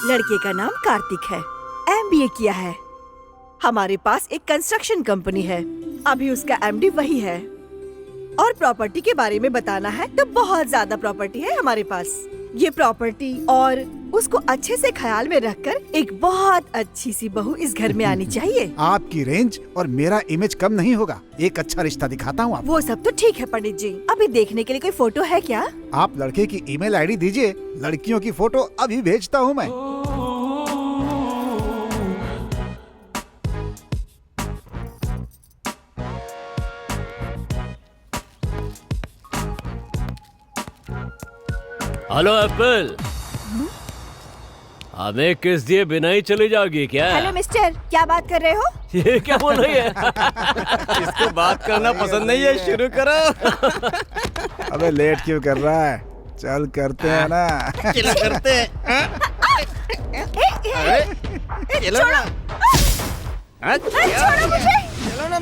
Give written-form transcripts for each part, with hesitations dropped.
लड़के का नाम कार्तिक है, एमबीए किया है। हमारे पास एक कंस्ट्रक्शन कंपनी है, अभी उसका एमडी वही है। और प्रॉपर्टी के बारे में बताना है तो बहुत ज्यादा प्रॉपर्टी है हमारे पास। ये प्रॉपर्टी और उसको अच्छे से ख्याल में रखकर एक बहुत अच्छी सी बहू इस घर में आनी चाहिए। आपकी रेंज और मेरा इमेज कम नहीं होगा। एक अच्छा रिश्ता दिखाता हूँ आपको। वो सब तो ठीक है पंडित जी, अभी देखने के लिए कोई फोटो है क्या? आप लड़के की ईमेल आईडी दीजिए, लड़कियों की फोटो अभी भेजता हूँ मैं। हेलो एप्पल, हमें किस दिए बिना ही चली जाओगी क्या? हेलो मिस्टर, क्या बात कर रहे हो? ये क्या बोल रही है? इसको बात करना पसंद नहीं है, शुरू करो। अबे लेट क्यों कर रहा है? चल करते हैं ना। चलो करते हैं। चलो ना। छोड़ो मुझे। चलो ना।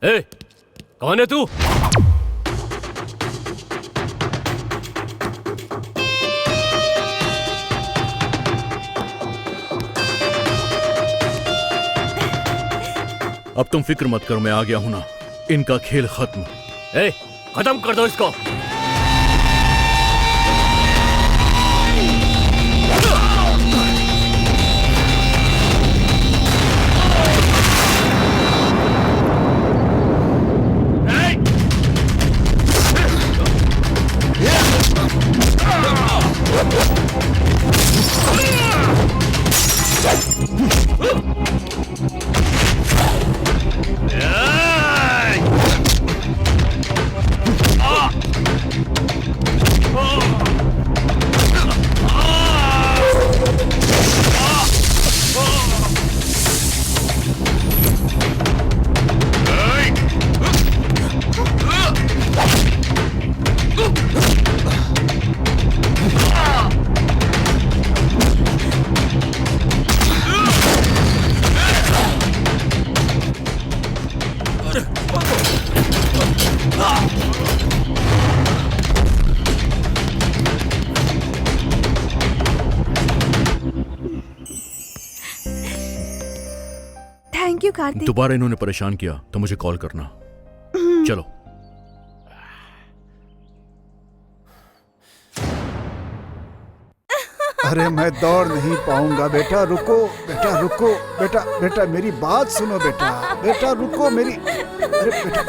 ए, कौन है तू? अब तुम फिक्र मत करो, मैं आ गया हूं ना। इनका खेल खत्म। ए, खत्म कर दो इसको। Thank you Kartik. दोबारा इन्होंने परेशान किया तो मुझे कॉल करना। चलो। अरे मैं दौड़ नहीं पाऊंगा बेटा, रुको बेटा, रुको बेटा, बेटा मेरी बात सुनो बेटा, बेटा रुको मेरी। अरे बेटा,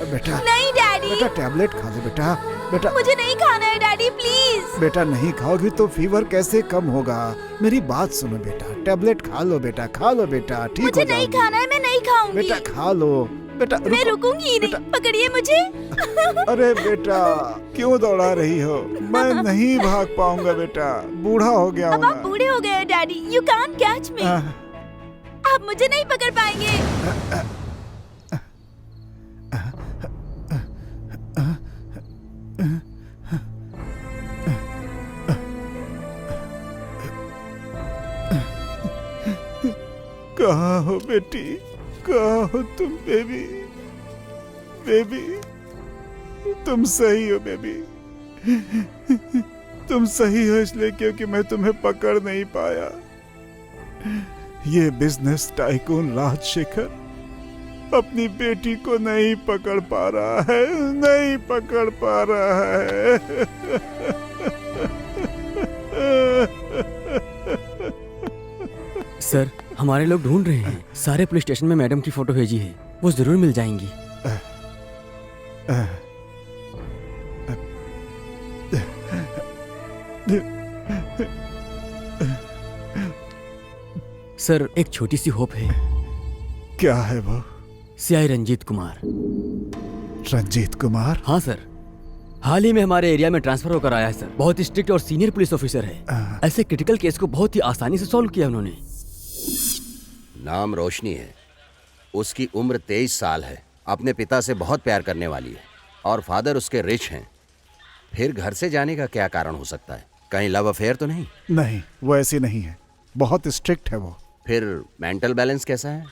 बेटा नहीं डैडी, बेटा टैबलेट खा ले बेटा, बेटा मुझे नहीं खाना है डैडी, प्लीज। बेटा नहीं खाओगी तो फीवर कैसे कम होगा? मेरी बात सुनो बेटा, टैबलेट खा लो बेटा, खा लो बेटा, ठीक हो मुझे नहीं जाओगी। खाना है, मैं नहीं खाऊंगी। बेटा खा लो बेटा, मैं रुकूंगी ही नहीं, पकड़िए मुझे। अरे बेटा क्यों दौड़ा रही हो? मैं नहीं भाग पाऊंगा बेटा, बूढ़ा हो गया अब हूँ आप बूढ़े हो गए डैडी, यू कांट कैच मी। आप मुझे नहीं पकड़ पाएंगे। कहाँ हो बेटी, कहाँ हो तुम बेबी? बेबी तुम सही हो बेबी, तुम सही हो इसलिए क्योंकि मैं तुम्हें पकड़ नहीं पाया। ये बिजनेस टाइकून राजशेखर अपनी बेटी को नहीं पकड़ पा रहा है, नहीं पकड़ पा रहा है। सर, हमारे लोग ढूंढ रहे हैं। सारे पुलिस स्टेशन में मैडम की फोटो भेजी है, वो जरूर मिल जाएंगी। सर, एक छोटी सी होप है। क्या है वो? सीआई रंजीत कुमार। रंजीत कुमार? हाँ सर, हाल ही में हमारे एरिया में ट्रांसफर होकर आया है सर। बहुत ही स्ट्रिक्ट और सीनियर पुलिस ऑफिसर है। ऐसे क्रिटिकल केस को बहुत ही आसानी से सॉल्व किया उन्होंने। नाम रोशनी है, उसकी उम्र 23 साल है, अपने पिता से बहुत प्यार करने वाली है और फादर उसके रिच हैं। फिर घर से जाने का क्या कारण हो सकता है? कहीं लव अफेयर तो नहीं? नहीं, वो ऐसी नहीं है, बहुत स्ट्रिक्ट है वो। फिर मेंटल बैलेंस कैसा है?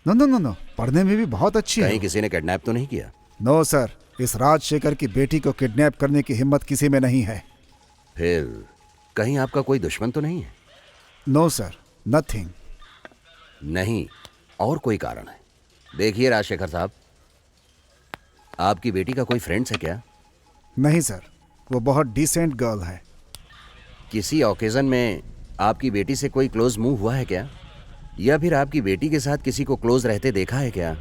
नो नो नो नो, पढ़ने में भी बहुत अच्छी है। कहीं किसी ने किडनैप तो नहीं किया? नो सर, इस राजशेखर की बेटी को किडनैप करने की हिम्मत किसी में नहीं है। फिर कहीं आपका कोई दुश्मन तो नहीं है? No sir, nothing. नहीं, और कोई कारण है? देखिए राजशेखर साहब, आपकी बेटी का कोई फ्रेंड्स है क्या? नहीं सर, वो बहुत डिसेंट गर्ल है। किसी ओकेजन में आपकी बेटी से कोई क्लोज मूव हुआ है क्या? या फिर आपकी बेटी के साथ किसी को क्लोज रहते देखा है क्या?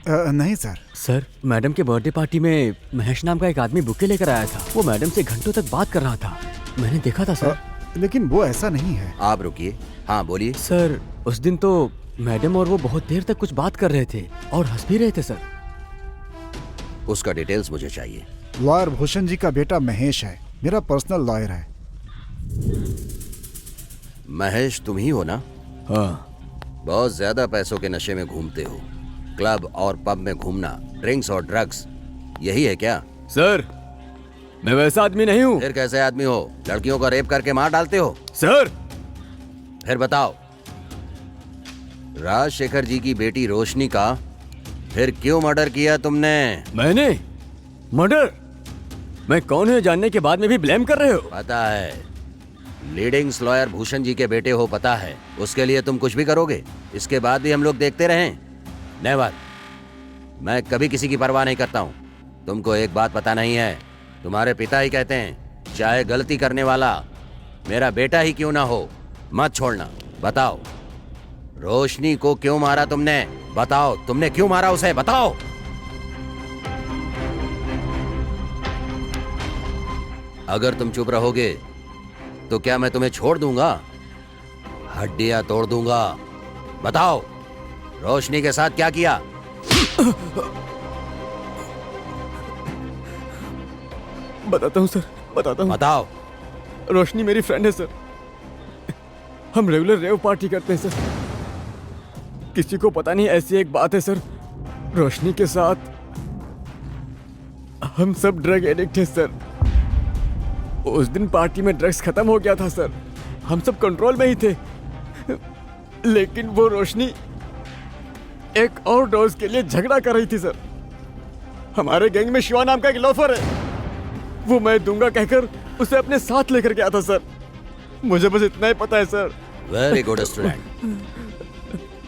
नहीं सर। सर, मैडम के बर्थडे पार्टी में महेश नाम का एक आदमी बुके लेकर आया था। वो मैडम से घंटों तक बात कर रहा था, मैंने देखा था सर। लेकिन वो ऐसा नहीं है। आप रुकिए, हाँ बोलिए। सर, उस दिन तो मैडम और वो बहुत देर तक कुछ बात कर रहे थे और हंस भी रहे थे सर। उसका डिटेल्स मुझे चाहिए। लॉयर भूषण जी का बेटा महेश है, मेरा पर्सनल लॉयर है। महेश तुम ही हो ना? हाँ। बहुत ज्यादा पैसों के नशे में घूमते हो, क्लब और पब में घूमना, ड्रिंक्स और ड्रग्स, यही है क्या? सर, मैं वैसा आदमी नहीं हूँ। फिर कैसे आदमी हो? लड़कियों को रेप करके मार डालते हो? सर, फिर बताओ, राजशेखर जी की बेटी रोशनी का फिर क्यों मर्डर किया तुमने? मैंने मर्डर? मैं कौन है जानने के बाद में भी ब्लेम कर रहे हो? पता है, लीडिंग्स लॉयर भूषण जी के बेटे हो, पता है। उसके लिए तुम कुछ भी करोगे? इसके बाद भी हम लोग देखते रहें? नेवर। मैं कभी किसी की परवाह नहीं करता हूँ। तुमको एक बात पता नहीं है, तुम्हारे पिता ही कहते हैं चाहे गलती करने वाला मेरा बेटा ही क्यों ना हो, मत छोड़ना। बताओ, रोशनी को क्यों मारा तुमने? बताओ, तुमने क्यों मारा उसे? बताओ। अगर तुम चुप रहोगे तो क्या मैं तुम्हें छोड़ दूंगा? हड्डियां तोड़ दूंगा। बताओ, रोशनी के साथ क्या किया? बताता हूँ सर, बताता हूँ। बताओ। रोशनी मेरी फ्रेंड है सर। हम रेगुलर रेव पार्टी करते हैं सर। किसी को पता नहीं, ऐसी एक बात है सर, रोशनी के साथ हम सब ड्रग एडिक्ट हैं सर। उस दिन पार्टी में ड्रग्स खत्म हो गया था सर, हम सब कंट्रोल में ही थे, लेकिन वो रोशनी एक और डोज के लिए झगड़ा कर रही थी सर। हमारे गैंग में शिवा नाम का एक लोफर है, वो मैं दूंगा कहकर उसे अपने साथ लेकर गया था सर। मुझे बस इतना ही पता है सर। Very good student.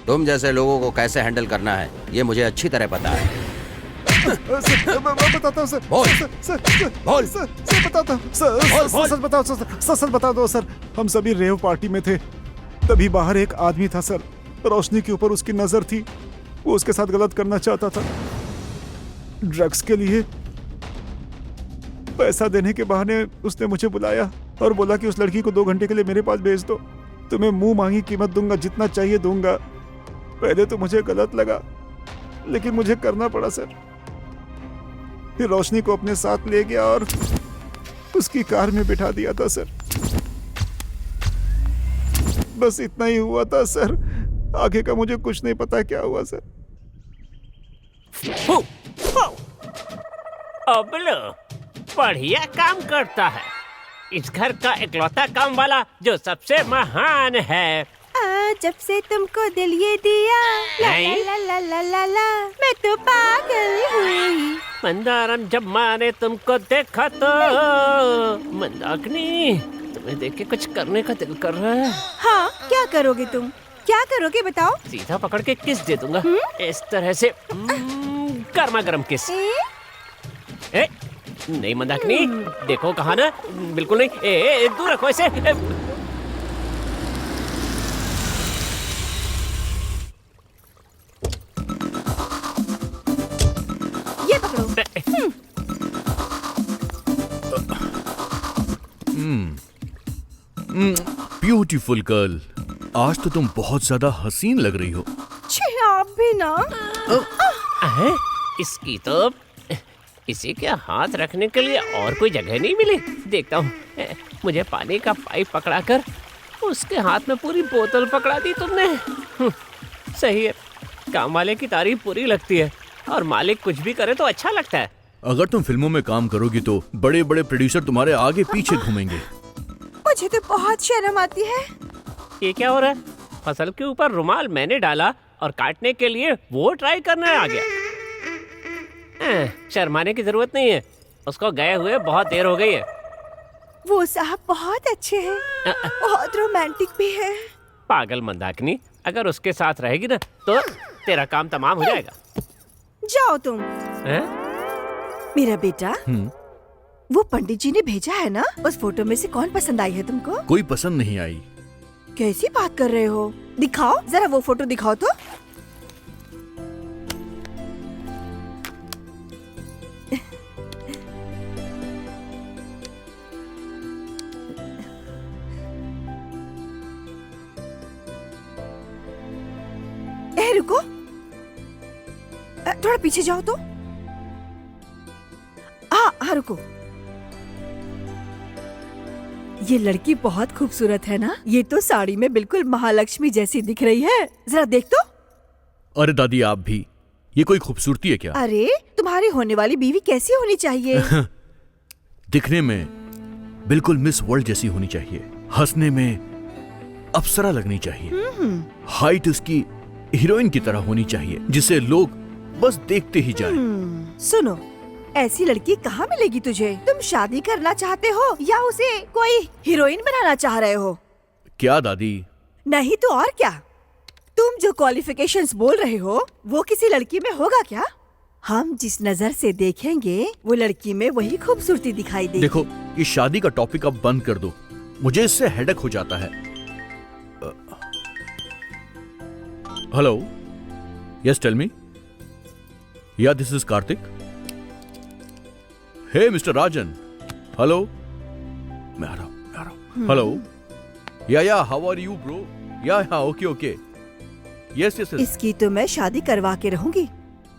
तुम जैसे लोगों को कैसे हैंडल करना है ये मुझे अच्छी तरह पता है। बताता हूँ सर। बोल। बोल। सर बताता हूँ सर, सच बताओ सर, सच बता दो सर। हम सभी रेव पार्टी में थे, तभी बाहर एक आदमी था सर, रोशनी के ऊपर उसकी नजर थी, वो उसके साथ गलत करना चाहता था। ड्रग्स के लिए पैसा देने के बहाने उसने मुझे बुलाया और बोला कि उस लड़की को 2 घंटे के लिए मेरे पास भेज दो, तुम्हें मुंह मांगी कीमत दूंगा, जितना चाहिए दूंगा। पहले तो मुझे गलत लगा, लेकिन मुझे करना पड़ा सर। फिर रोशनी को अपने साथ ले गया और उसकी कार में बिठा दिया था सर। बस इतना ही हुआ था सर, आगे का मुझे कुछ नहीं पता क्या हुआ सर। अबलो, बढ़िया काम करता है, इस घर का इकलौता काम वाला जो सबसे महान है। जब से तुमको दिल ये दिया, ला नहीं? ला ला ला ला ला, मैं तो पागल हुई। मंदारम जब माने तुमको देखा तो मंदाकिनी, तुम्हें देख के कुछ करने का दिल कर रहा है। हाँ, क्या करोगे तुम? क्या करोगे बताओ? सीधा पकड़ के किस दे दूंगा, इस तरह से गर्मा गर्म किस। ए, नहीं मंदाकिनी, देखो कहा ना, बिल्कुल नहीं। ए, दूर रखो इसे। ये पकड़ो। ब्यूटीफुल गर्ल, आज तो तुम बहुत ज्यादा हसीन लग रही हो। छी, आप भी ना। है? इसकी तो इसी के हाथ रखने के लिए और कोई जगह नहीं मिली। देखता हूँ। मुझे पानी का पाइप पकड़ाकर उसके हाथ में पूरी बोतल पकड़ा दी तुमने। सही है, काम वाले की तारीफ पूरी लगती है और मालिक कुछ भी करे तो अच्छा लगता है। अगर तुम फिल्मों में काम करोगी तो बड़े बड़े प्रोड्यूसर तुम्हारे आगे पीछे घूमेंगे। मुझे तो बहुत शर्म आती है। ये क्या हो रहा है? फसल के ऊपर रुमाल मैंने डाला और काटने के लिए वो ट्राई करने आ गया। शर्माने की जरूरत नहीं है, उसको गए हुए बहुत देर हो गई है। वो साहब बहुत अच्छे हैं, बहुत रोमांटिक भी है। पागल मंदाकिनी, अगर उसके साथ रहेगी ना तो तेरा काम तमाम हो जाएगा। जाओ तुम। हैं? मेरा बेटा, वो पंडित जी ने भेजा है ना, उस फोटो में से कौन पसंद आई है तुमको? कोई पसंद नहीं आई। कैसी बात कर रहे हो? दिखाओ जरा, वो फोटो दिखाओ तो। रुको, थोड़ा पीछे जाओ तो। हाँ रुको। ये लड़की बहुत खूबसूरत है ना? ये तो साड़ी में बिल्कुल महालक्ष्मी जैसी दिख रही है। जरा देख तो। अरे दादी, आप भी, ये कोई खूबसूरती है क्या? अरे तुम्हारी होने वाली बीवी कैसी होनी चाहिए? दिखने में बिल्कुल मिस वर्ल्ड जैसी होनी चाहिए, हंसने में अप्सरा लगनी चाहिए, हाइट उसकी हीरोइन की तरह होनी चाहिए, जिसे लोग बस देखते ही जाएं। सुनो, ऐसी लड़की कहाँ मिलेगी तुझे? तुम शादी करना चाहते हो या उसे कोई हीरोइन बनाना चाह रहे हो? क्या दादी? नहीं तो और क्या? तुम जो क्वालिफिकेशंस बोल रहे हो वो किसी लड़की में होगा क्या? हम जिस नजर से देखेंगे वो लड़की में वही खूबसूरती दिखाई देगी। देखो, ये शादी का टॉपिक अब बंद कर दो, मुझे इससे हेडेक हो जाता है। Hello, yes tell me. Yeah this is Karthik. Hey mister Rajan, hello. मैं आ रहा हूं। Hello, yeah how are you bro? Yeah okay okay, yes yes. इसकी तो मैं शादी करवा के रहूंगी।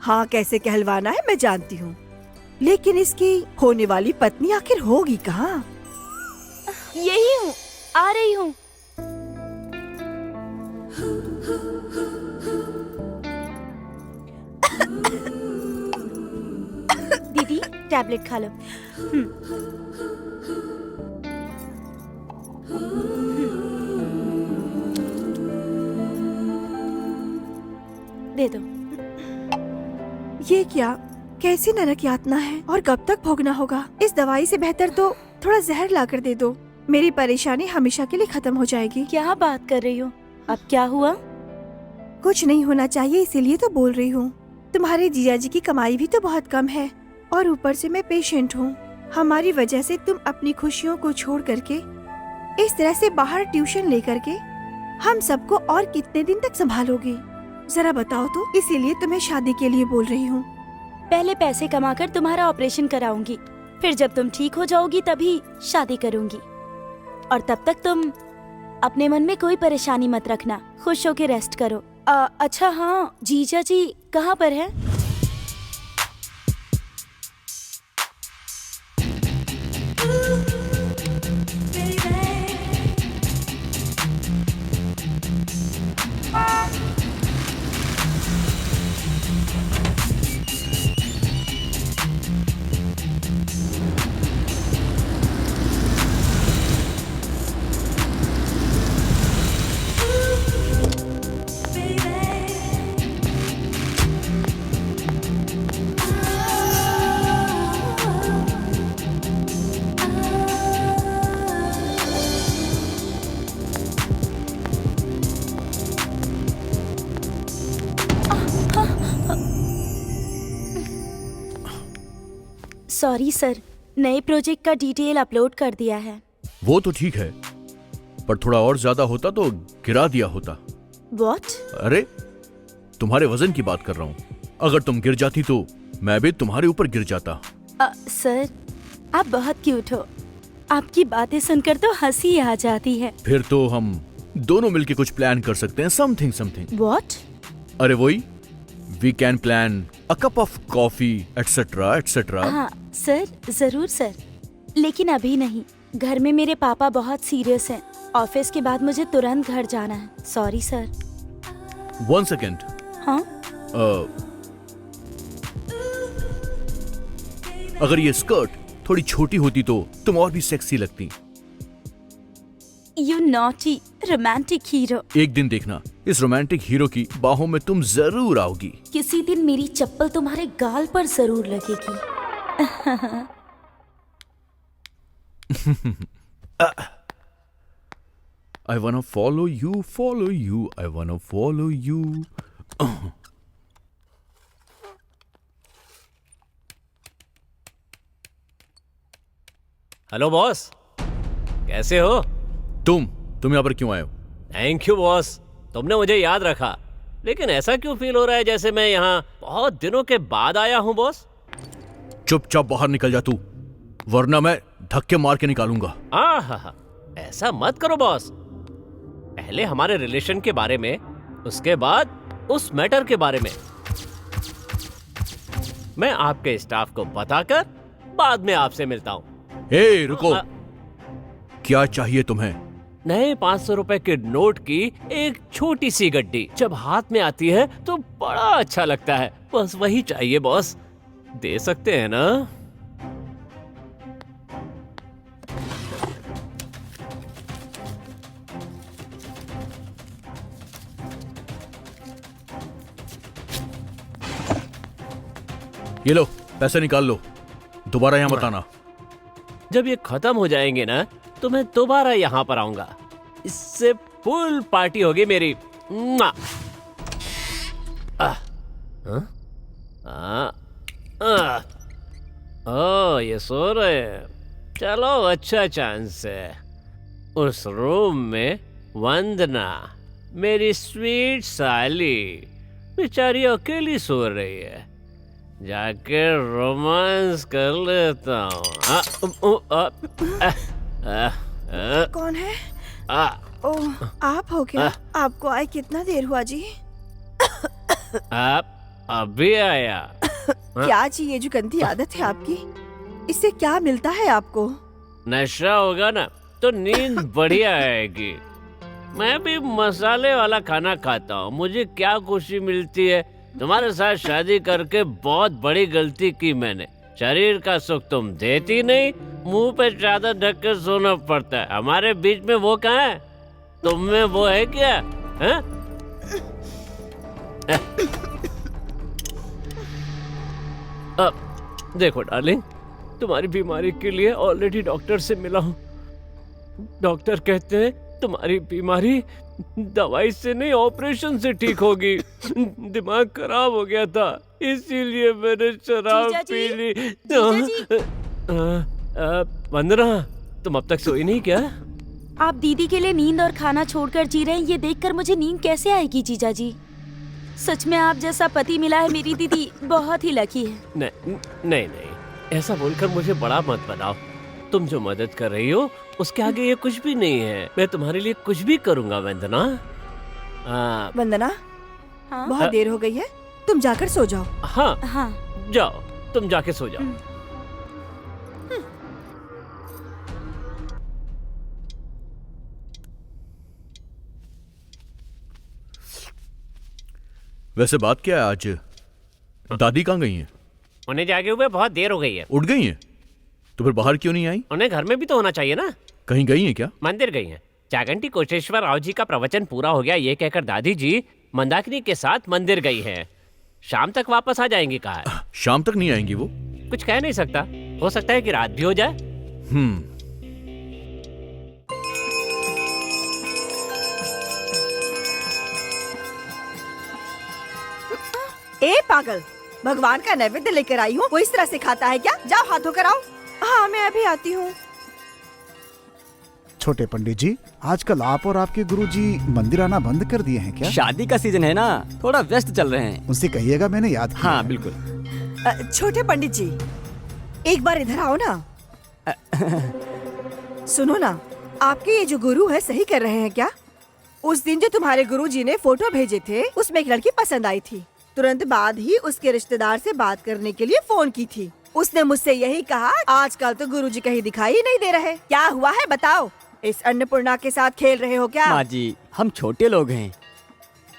हाँ, कैसे कहलवाना है मैं जानती हूँ, लेकिन इसकी होने वाली पत्नी आखिर होगी कहाँ? यही हूँ, आ रही हूँ। दीदी, टैबलेट खा लो। दे दो। ये क्या, कैसी नरक यातना है और कब तक भोगना होगा? इस दवाई से बेहतर तो थोड़ा जहर लाकर दे दो, मेरी परेशानी हमेशा के लिए खत्म हो जाएगी। क्या बात कर रही हो? अब क्या हुआ? कुछ नहीं होना चाहिए, इसीलिए तो बोल रही हूँ। तुम्हारे जीजा जी की कमाई भी तो बहुत कम है और ऊपर से मैं पेशेंट हूँ। हमारी वजह से तुम अपनी खुशियों को छोड़ करके इस तरह से बाहर ट्यूशन लेकर के हम सबको और कितने दिन तक संभालोगी? जरा बताओ तो। इसीलिए तुम्हें शादी के लिए बोल रही हूँ। पहले पैसे कमाकर तुम्हारा ऑपरेशन कराऊंगी, फिर जब तुम ठीक हो जाओगी तभी शादी करूंगी। और तब तक तुम अपने मन में कोई परेशानी मत रखना, खुश होके रेस्ट करो। अच्छा हाँ, जीजा जी कहाँ पर है? सॉरी सर, नए प्रोजेक्ट का डिटेल अपलोड कर दिया है। वो तो ठीक है, पर थोड़ा और ज्यादा होता तो गिरा दिया होता। What? अरे, तुम्हारे वजन की बात कर रहा हूँ। अगर तुम गिर जाती तो मैं भी तुम्हारे ऊपर गिर जाता। सर, आप बहुत क्यूट हो। आपकी बातें सुनकर तो हंसी आ जाती है। फिर तो हम दोनों मिलके कुछ प्लान कर सकते हैं, समथिंग। What? अरे वही, we can plan a cup of coffee etcetera etcetera. हाँ सर, जरूर सर, लेकिन अभी नहीं। घर में मेरे पापा बहुत सीरियस हैं। ऑफिस के बाद मुझे तुरंत घर जाना है। Sorry sir. 1 सेकेंड। हाँ? अगर ये स्कर्ट थोड़ी छोटी होती तो तुम और भी सेक्सी लगती। You naughty romantic hero. एक दिन देखना, इस रोमांटिक हीरो की बाहों में तुम जरूर आओगी। किसी दिन मेरी चप्पल तुम्हारे गाल पर जरूर लगेगी। I wanna follow you, follow you, I wanna follow you. Hello boss, कैसे हो? तुम यहाँ पर क्यों आए हो? थैंक यू बॉस, तुमने मुझे याद रखा। लेकिन ऐसा क्यों फील हो रहा है जैसे मैं यहाँ बहुत दिनों के बाद आया हूँ बॉस? चुपचाप बाहर निकल जा तू, वरना मैं धक्के मार के निकालूंगा। आहा, ऐसा मत करो बॉस। पहले हमारे रिलेशन के बारे में, उसके बाद उस मैटर के बारे में। मैं आपके स्टाफ को बताकर बाद में आपसे मिलता हूँ। ए रुको, क्या चाहिए तुम्हें? नए 500 रुपए के नोट की एक छोटी सी गड्डी जब हाथ में आती है तो बड़ा अच्छा लगता है। बस वही चाहिए बॉस, दे सकते हैं ना? ये लो, पैसे निकाल लो, दोबारा यहाँ मत आना। जब ये खत्म हो जाएंगे ना तो मैं दोबारा यहाँ पर आऊंगा। इससे फुल पार्टी होगी मेरी। मुआ। हाँ? ये सो रहे हैं। चलो अच्छा चांस है। उस रूम में वंदना, मेरी स्वीट साली, बेचारी अकेली सो रही है। जाके रोमांस कर लेता हूँ। कौन है? ओह, आप हो क्या? आपको आए कितना देर हुआ जी? आप अभी आया? क्या जी, ये जो गंदी आदत है आपकी, इससे क्या मिलता है आपको? नशा होगा ना तो नींद बढ़िया आएगी। मैं भी मसाले वाला खाना खाता हूँ, मुझे क्या खुशी मिलती है। तुम्हारे साथ शादी करके बहुत बड़ी गलती की मैंने। शरीर का सुख तुम देती नहीं, मुंह पे चादर ढक कर सोना पड़ता है। हमारे बीच में वो कहाँ है? तुम में वो है क्या? है? अब देखो डार्लिंग, तुम्हारी बीमारी के लिए ऑलरेडी डॉक्टर से मिला हूँ। डॉक्टर कहते हैं तुम्हारी बीमारी दवाई से नहीं ऑपरेशन से ठीक होगी। दिमाग खराब हो गया था, इसीलिए मैंने शराब पी ली। वंदना, तुम अब तक सोई नहीं क्या? आप दीदी के लिए नींद और खाना छोड़कर जी रहे हैं, ये देखकर मुझे नींद कैसे आएगी जीजा जी? सच में आप जैसा पति मिला है मेरी दीदी बहुत ही लकी है। नहीं नहीं नहीं, ऐसा बोलकर मुझे बड़ा मत बनाओ। तुम जो मदद कर रही हो उसके आगे ये कुछ भी नहीं है। मैं तुम्हारे लिए कुछ भी करूंगा वंदना। वंदना, हाँ? बहुत देर हो गई है, तुम जाकर सो जाओ। हाँ हाँ। जाओ, तुम जाके सो जाओ। वैसे बात क्या है आज? दादी कहाँ गई हैं? उन्हें जागे हुए बहुत देर हो गई है। उठ गई हैं? तो फिर बाहर क्यों नहीं आई? उन्हें घर में भी तो होना चाहिए ना। कहीं गई हैं क्या? मंदिर गई हैं। चागंटी कोटेश्वर राव जी का प्रवचन पूरा हो गया, ये कहकर दादी जी मंदाकिनी के साथ मंदिर गई हैं। शाम तक वापस आ जाएंगी कहा है। शाम तक नहीं आएंगी वो? कुछ कह नहीं सकता, हो सकता है कि रात भी हो जाए। ए पागल, भगवान का नैवेद्य लेकर आई हूँ, वो इस तरह से खाता है क्या? जाओ हाथ धोकर आओ। हाँ, मैं अभी आती हूँ। छोटे पंडित जी, आजकल आप और आपके गुरुजी मंदिर आना बंद कर दिए हैं क्या? शादी का सीजन है ना, थोड़ा व्यस्त चल रहे हैं। उनसे कहिएगा मैंने याद किया हाँ है। बिल्कुल। छोटे पंडित जी, एक बार इधर आओ ना। सुनो ना, आपके ये जो गुरु है सही कर रहे हैं क्या? उस दिन जो तुम्हारे गुरुजी ने फोटो भेजे थे उसमें एक लड़की पसंद आई थी। तुरंत बाद ही उसके रिश्तेदार से बात करने के लिए फोन की थी। उसने मुझसे यही कहा, आजकल तो गुरुजी कहीं दिखाई ही नहीं दे रहे। क्या हुआ है बताओ? इस अन्नपूर्णा के साथ खेल रहे हो क्या? माँ जी, हम छोटे लोग हैं,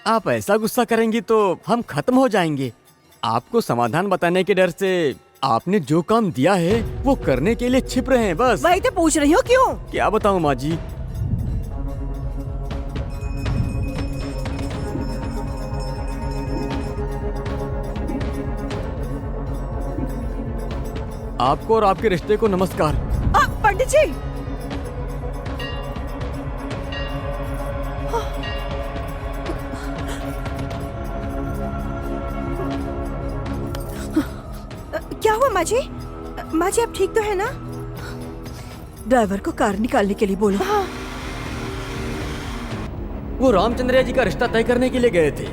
आप ऐसा गुस्सा करेंगी तो हम खत्म हो जाएंगे। आपको समाधान बताने के डर से आपने जो काम दिया है वो करने के लिए छिप रहे हैं बस। वही तो पूछ रही हूँ, क्यों? क्या बताऊँ माँ जी, आपको और आपके रिश्ते को नमस्कार। पंडित जी, क्या हुआ माँ जी? माँ जी आप ठीक तो है ना? ड्राइवर को कार निकालने के लिए बोलो। वो रामचंद्रिया जी का रिश्ता तय करने के लिए गए थे।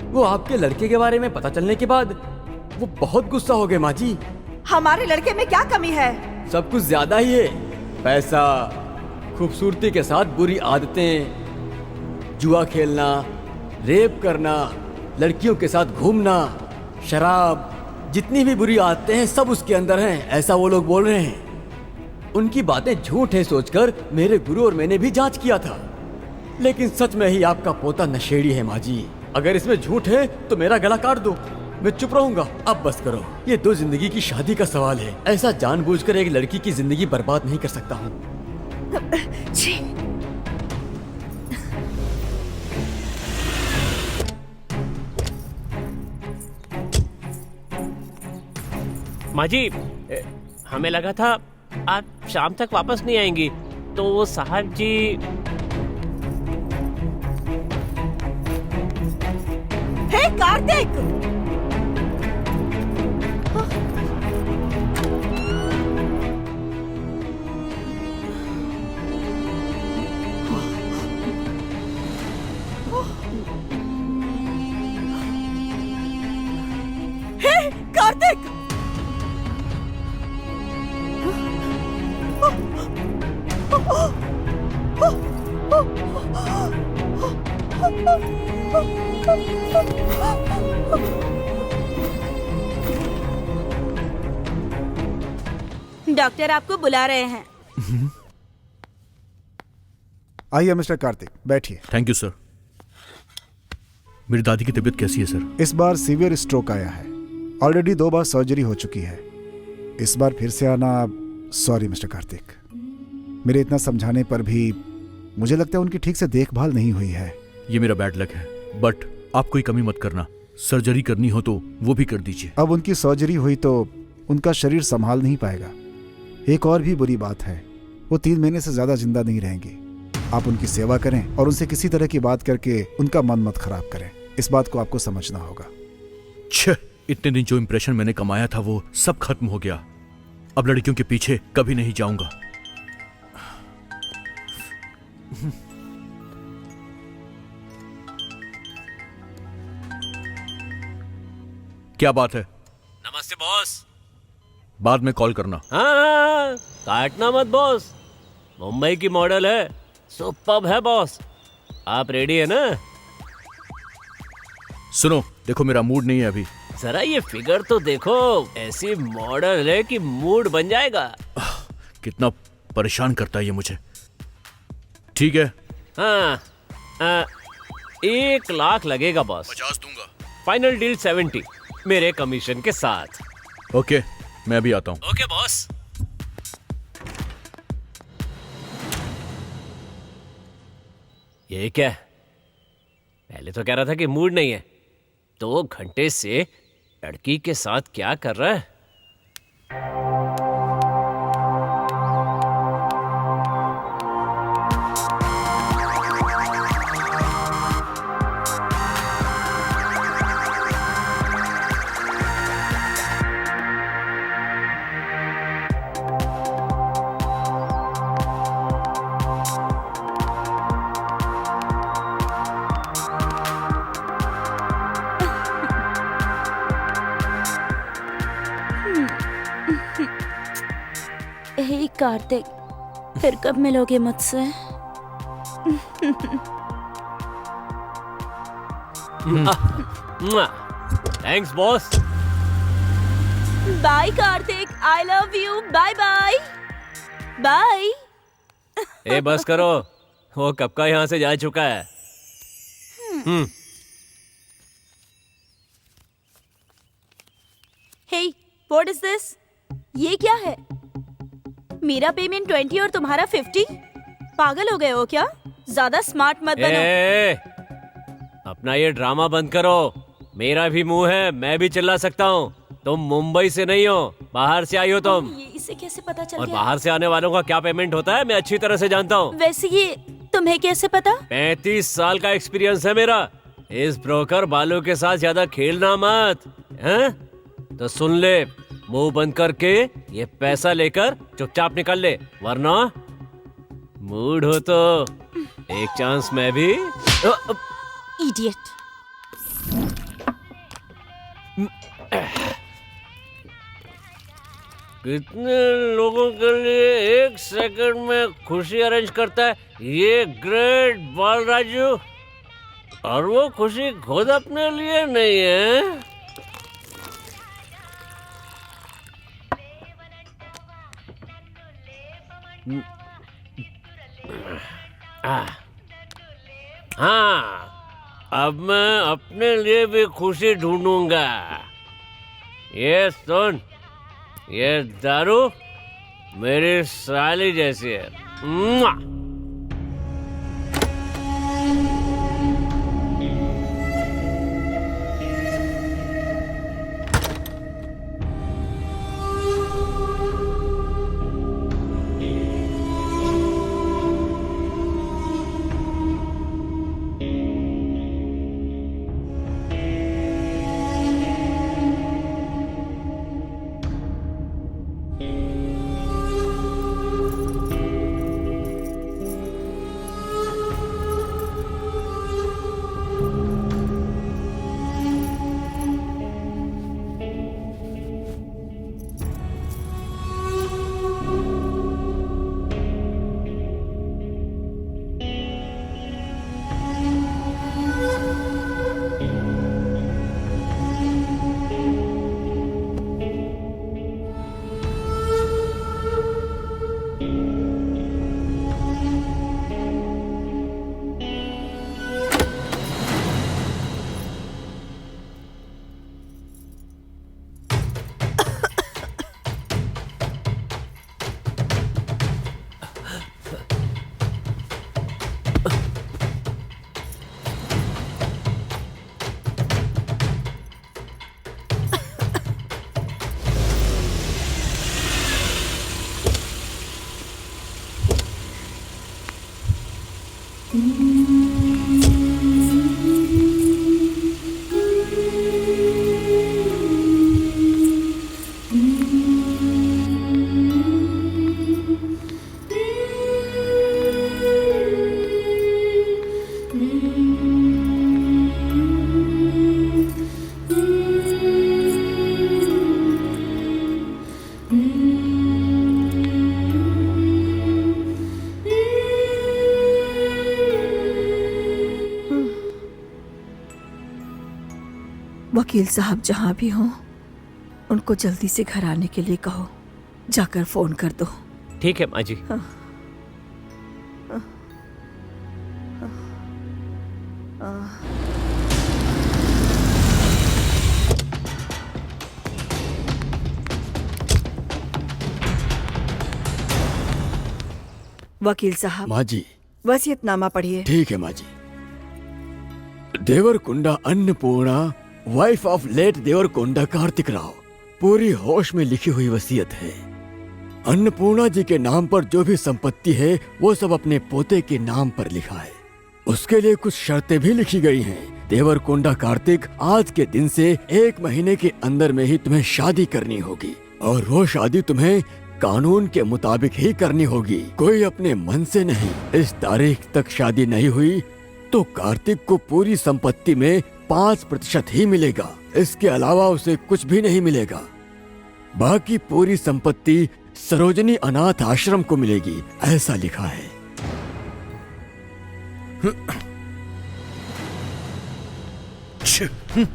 वो आपके लड़के के बारे में पता चलने के बाद वो बहुत गुस्सा हो गए माँ जी। हमारे लड़के में क्या कमी है? सब कुछ ज्यादा ही है। पैसा, खूबसूरती के साथ बुरी आदतें, जुआ खेलना, रेप करना, लड़कियों के साथ घूमना, शराब, जितनी भी बुरी आदतें हैं सब उसके अंदर हैं, ऐसा वो लोग बोल रहे हैं। उनकी बातें झूठ है सोचकर मेरे गुरु और मैंने भी जांच किया था, लेकिन सच में ही आपका पोता नशेड़ी है माँ जी। अगर इसमें झूठ है तो मेरा गला काट दो, मैं चुप रहूंगा। अब बस करो, ये 2 जिंदगी की शादी का सवाल है। ऐसा जानबूझकर एक लड़की की जिंदगी बर्बाद नहीं कर सकता हूँ। जी माँ जी, हमें लगा था आप शाम तक वापस नहीं आएंगी, तो वो साहब जी। हे कार्तिक, हे कार्तिक, डॉक्टर आपको बुला रहे हैं। आइए मिस्टर कार्तिक, बैठिए। Thank you sir. मेरी दादी की तबीयत कैसी है सर? इस बार सीवियर स्ट्रोक आया है। ऑलरेडी 2 बार सर्जरी हो चुकी है। इस बार फिर से आना, सॉरी मिस्टर कार्तिक। मेरे इतना समझाने पर भी मुझे लगता है उनकी ठीक से देखभाल नहीं हुई है। ये मेरा बैड लक है, बट आप कोई कमी मत करना। सर्जरी करनी हो तो वो भी कर दीजिए। अब उनकी सर्जरी हुई तो उनका शरीर संभाल नहीं पाएगा। एक और भी बुरी बात है, वो 3 महीने से ज्यादा जिंदा नहीं रहेंगे। आप उनकी सेवा करें और उनसे किसी तरह की बात करके उनका मन मत खराब करें। इस बात को आपको समझना होगा। छह, इतने दिन जो इंप्रेशन मैंने कमाया था वो सब खत्म हो गया। अब लड़कियों के पीछे कभी नहीं जाऊंगा। क्या बात है? नमस्ते बॉस। बाद में कॉल करना। हाँ, काटना मत बॉस। मुंबई की मॉडल है, सुपर्ब है बॉस। आप रेडी है ना? सुनो, देखो मेरा मूड नहीं है अभी। जरा ये फिगर तो देखो, ऐसी मॉडल है कि मूड बन जाएगा। कितना परेशान करता है ये मुझे। ठीक है। हाँ, 1 लाख लगेगा बॉस। 50 दूंगा। फाइनल डील 70 मेरे कमीशन के साथ। ओके, मैं भी आता हूँ। Okay boss. ये क्या? पहले तो कह रहा था कि मूड नहीं है, 2 घंटे से लड़की के साथ क्या कर रहा है? हे कार्तिक, फिर कब मिलोगे मुझसे? Thanks boss. Bye Karthik, I love you. Bye bye bye. ए बस करो, वो कब का यहाँ से जा चुका है। हे, व्हाट इज दिस? ये क्या है? मेरा पेमेंट 20 और तुम्हारा 50? पागल हो गए हो क्या? ज्यादा स्मार्ट मत बनो। अपना ये ड्रामा बंद करो। मेरा भी मुंह है, मैं भी चिल्ला सकता हूँ। तुम मुंबई से नहीं हो, बाहर से आई हो तुम? ये इसे कैसे पता चल और गया? बाहर से आने वालों का क्या पेमेंट होता है मैं अच्छी तरह से जानता हूँ। वैसे ये तुम्हें कैसे पता? 35 साल का एक्सपीरियंस है मेरा। इस ब्रोकर बालों के साथ ज्यादा खेलना मत, हैं? तो सुन ले, मुंह बंद करके ये पैसा लेकर चुपचाप निकल ले, वरना मूड हो तो एक चांस मैं भी। इडियट। कितने लोगों के लिए एक सेकंड में खुशी अरेंज करता है ये ग्रेट बालराजू, और वो खुशी खुद अपने लिए नहीं है। हाँ, अब मैं अपने लिए भी खुशी ढूंढूंगा। ये सुन, ये दारू मेरी साली जैसी है। मुआ! वकील साहब जहां भी हों, उनको जल्दी से घर आने के लिए कहो। जाकर फोन कर दो। ठीक है माँ जी। वकील साहब, माँ जी। वसीयतनामा पढ़िए। ठीक है माँ जी। Devarakonda Annapurna, wife of late Devarakonda Karthik Rao, पूरी होश में लिखी हुई वसीयत है। अन्नपूर्णा जी के नाम पर जो भी संपत्ति है वो सब अपने पोते के नाम पर लिखा है। उसके लिए कुछ शर्तें भी लिखी गई हैं। देवरकोंडा कार्तिक, आज के दिन से 1 महीने के अंदर में ही तुम्हें शादी करनी होगी, और वो शादी तुम्हें कानून के मुताबिक ही करनी होगी, कोई अपने मन से नहीं। इस तारीख तक शादी नहीं हुई तो कार्तिक को पूरी संपत्ति में 5% ही मिलेगा, इसके अलावा उसे कुछ भी नहीं मिलेगा। बाकी पूरी संपत्ति सरोजनी अनाथ आश्रम को मिलेगी, ऐसा लिखा है।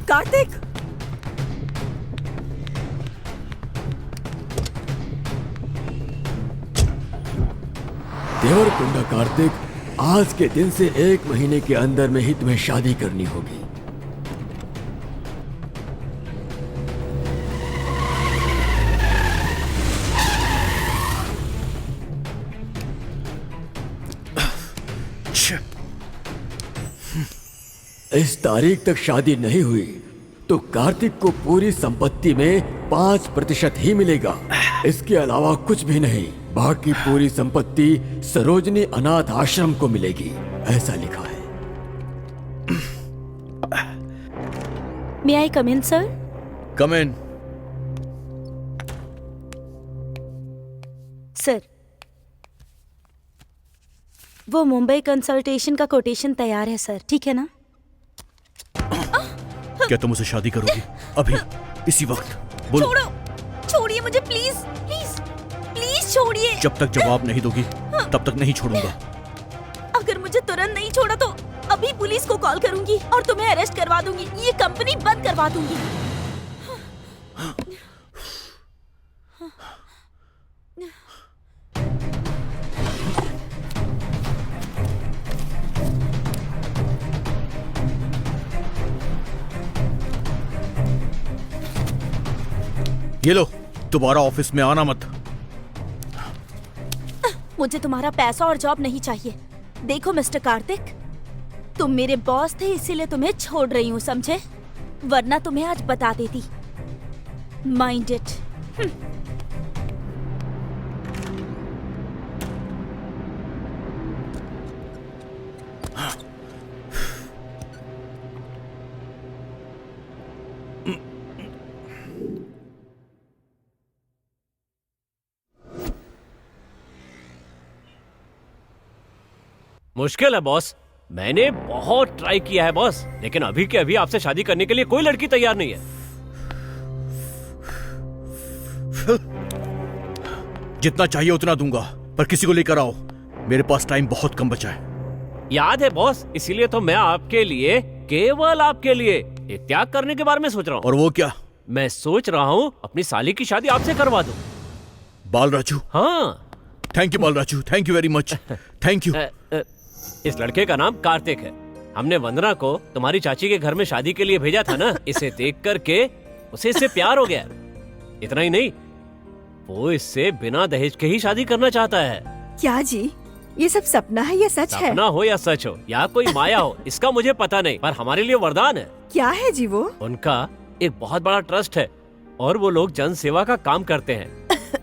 कार्तिक! देवरकोंडा कार्तिक, आज के दिन से 1 महीने के अंदर में ही तुम्हें शादी करनी होगी। इस तारीख तक शादी नहीं हुई तो कार्तिक को पूरी संपत्ति में 5% ही मिलेगा। इसके अलावा कुछ भी नहीं। बाकी पूरी संपत्ति सरोजनी अनाथ आश्रम को मिलेगी, ऐसा लिखा है। मे आई कम इन सर? कम इन। सर, वो मुंबई कंसल्टेशन का कोटेशन तैयार है सर, ठीक है ना? क्या तुम उसे शादी करोगी अभी इसी वक्त? बोलो। छोड़ो, छोड़िए मुझे प्लीज, प्लीज, प्लीज छोड़िए। जब तक जवाब नहीं दोगी तब तक नहीं छोड़ूंगा। अगर मुझे तुरंत नहीं छोड़ा तो अभी पुलिस को कॉल करूंगी और तुम्हें अरेस्ट करवा दूंगी, ये कंपनी बंद करवा दूंगी। ये लो, दोबारा ऑफिस में आना मत। मुझे तुम्हारा पैसा और जॉब नहीं चाहिए। देखो मिस्टर कार्तिक, तुम मेरे बॉस थे इसीलिए तुम्हें छोड़ रही हूँ, समझे? वरना तुम्हें आज बता देती। Mind it. मुश्किल है बॉस। मैंने बहुत ट्राई किया है बॉस, लेकिन अभी के अभी आपसे शादी करने के लिए कोई लड़की तैयार नहीं है। जितना चाहिए उतना दूंगा, पर किसी को लेकर आओ। मेरे पास टाइम बहुत कम बचा है। याद है बॉस, इसीलिए तो मैं आपके लिए, केवल आपके लिए एक त्याग करने के बारे में सोच रहा हूँ। और वो क्या? मैं सोच रहा हूँ अपनी साली की शादी आपसे करवा दूं। बालराजू? हाँ। Thank you Balraju, thank you very much. Thank you. इस लड़के का नाम कार्तिक है। हमने वंदना को तुम्हारी चाची के घर में शादी के लिए भेजा था ना। इसे देख करके उसे इससे प्यार हो गया। इतना ही नहीं, वो इससे बिना दहेज के ही शादी करना चाहता है। क्या जी, ये सब सपना है या सच है? सपना हो या सच हो या कोई माया हो, इसका मुझे पता नहीं, पर हमारे लिए वरदान है। क्या है जी वो? उनका एक बहुत बड़ा ट्रस्ट है और वो लोग जन सेवा का काम करते हैं।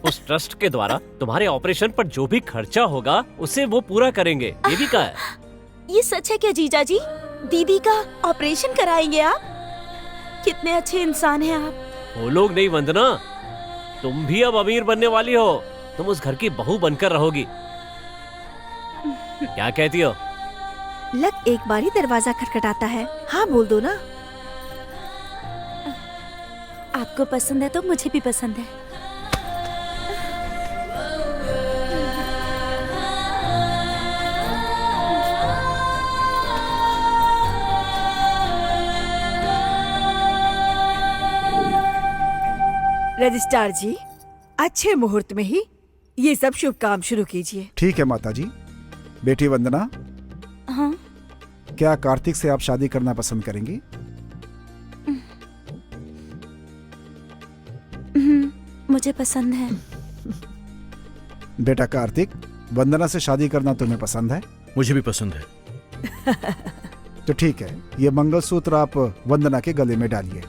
उस ट्रस्ट के द्वारा तुम्हारे ऑपरेशन पर जो भी खर्चा होगा उसे वो पूरा करेंगे, ये भी कहा है। ये सच है क्या जीजा जी? दीदी का ऑपरेशन कराएंगे आप? कितने अच्छे इंसान हैं आप। वो लोग नहीं वंदना, तुम भी अब अमीर बनने वाली हो। तुम उस घर की बहू बनकर रहोगी। क्या कहती हो? लग एक बार ही दरवाजा खटखटाता है। हाँ बोल दो ना। आपको पसंद है तो मुझे भी पसंद है। रजिस्ट्रार जी, अच्छे मुहूर्त में ही ये सब शुभ काम शुरू कीजिए। ठीक है माता जी। बेटी वंदना, हाँ? क्या कार्तिक से आप शादी करना पसंद करेंगी? मुझे पसंद है। बेटा कार्तिक, वंदना से शादी करना तुम्हें पसंद है? मुझे भी पसंद है। तो ठीक है, ये मंगलसूत्र आप वंदना के गले में डालिए।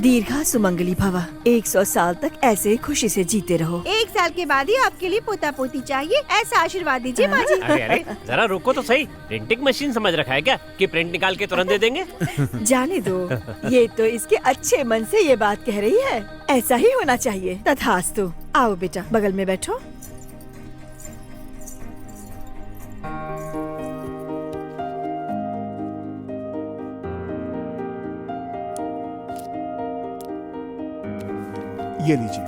दीर्घा सुमंगली भवा, 100 साल तक ऐसे ही खुशी से जीते रहो। 1 साल के बाद ही आपके लिए पोता पोती चाहिए, ऐसा आशीर्वाद दीजिए माँ जी। अरे अरे जरा रुको तो सही, प्रिंटिंग मशीन समझ रखा है क्या कि प्रिंट निकाल के तुरंत दे देंगे? जाने दो, ये तो इसके अच्छे मन से ये बात कह रही है। ऐसा ही होना चाहिए। तथास्तु। आओ बेटा, बगल में बैठो। ये लीजिए।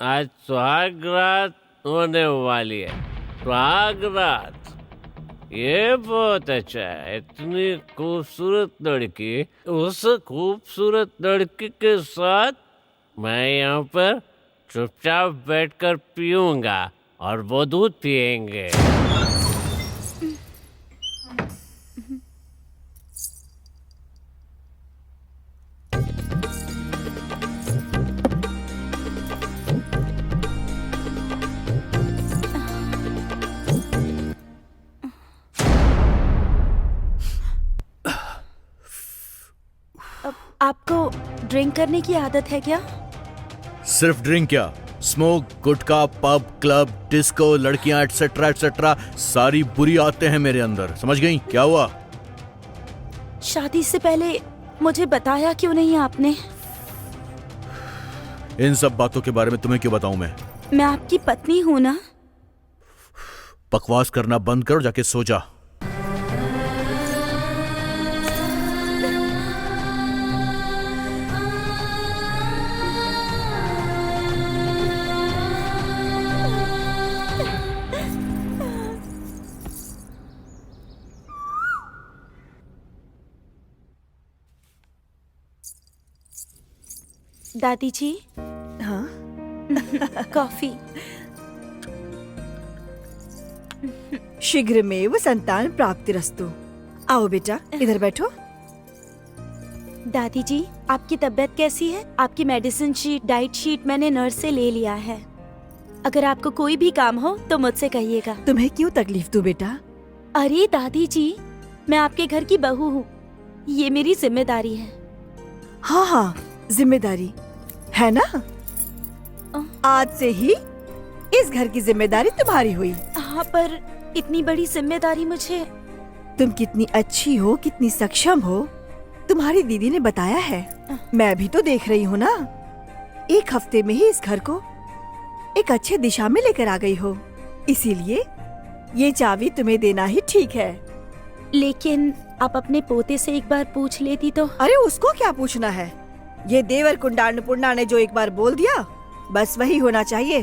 आज सुहाग रात होने वाली है। सुहाग रात, ये बहुत अच्छा है। इतनी खूबसूरत लड़की, उस खूबसूरत लड़की के साथ मैं यहाँ पर चुपचाप बैठकर पीऊंगा और वो दूध पिएंगे। आपको ड्रिंक करने की आदत है क्या? सिर्फ ड्रिंक क्या, स्मोक, गुटखा, पब, क्लब, डिस्को, लड़कियां एटसेट्रा एटसेट्रा, सारी बुरी आदतें हैं मेरे अंदर। समझ गई? क्या हुआ? शादी से पहले मुझे बताया क्यों नहीं आपने? इन सब बातों के बारे में तुम्हें क्यों बताऊं मैं आपकी पत्नी हूँ ना। बकवास करना बंद करो, जाके सो जा। दादी जी, हाँ, कॉफी। शीघ्र में वो संतान प्राप्तिरस्तु। आओ बेटा, इधर बैठो। दादी जी, आपकी तबीयत कैसी है? आपकी मेडिसिन शीट, डाइट शीट मैंने नर्स से ले लिया है। अगर आपको कोई भी काम हो तो मुझसे कहिएगा। तुम्हें क्यों तकलीफ दूं बेटा? अरे दादी जी, मैं आपके घर की बहू हूँ, ये मेरी जिम्मेदारी है। हाँ हाँ, जिम्मेदारी है ना। आज से ही इस घर की जिम्मेदारी तुम्हारी हुई। हाँ, पर इतनी बड़ी जिम्मेदारी मुझे। तुम कितनी अच्छी हो, कितनी सक्षम हो, तुम्हारी दीदी ने बताया है। मैं भी तो देख रही हूँ ना। 1 हफ्ते में ही इस घर को एक अच्छे दिशा में लेकर आ गई हो, इसीलिए ये चाबी तुम्हें देना ही ठीक है। लेकिन आप अपने पोते से एक बार पूछ लेती तो। अरे उसको क्या पूछना है? ये देवर कुंडान्नपूर्णा ने जो एक बार बोल दिया, बस वही होना चाहिए।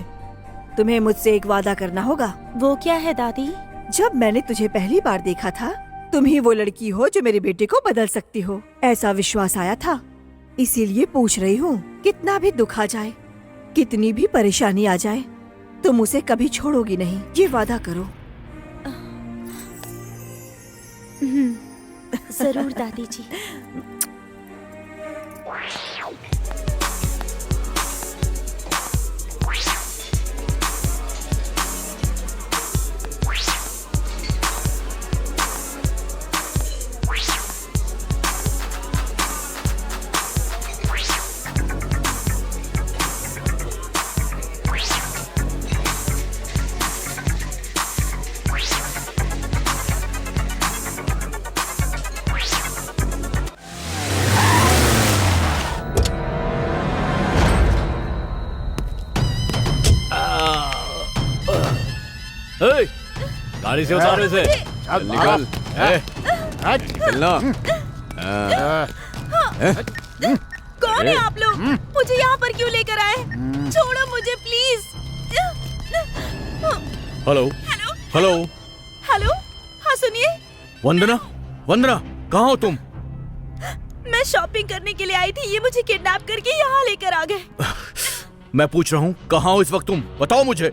तुम्हें मुझसे एक वादा करना होगा। वो क्या है दादी? जब मैंने तुझे पहली बार देखा था, तुम ही वो लड़की हो जो मेरे बेटे को बदल सकती हो, ऐसा विश्वास आया था। इसीलिए पूछ रही हूँ, कितना भी दुख आ जाए, कितनी भी परेशानी आ जाए, तुम उसे कभी छोड़ोगी नहीं, ये वादा करो। जरूर दादी जी। गाड़ी से उतारो इसे। चल निकल। निकलना। कौन है आप लोग? मुझे यहाँ पर क्यों लेकर आए? छोड़ो मुझे प्लीज। हेलो हेलो हेलो, हाँ सुनिए। वंदना, वंदना कहाँ हो तुम? मैं शॉपिंग करने के लिए आई थी, ये मुझे किडनैप करके यहाँ लेकर आ गए। मैं पूछ रहा हूँ कहाँ हो इस वक्त तुम? बताओ मुझे।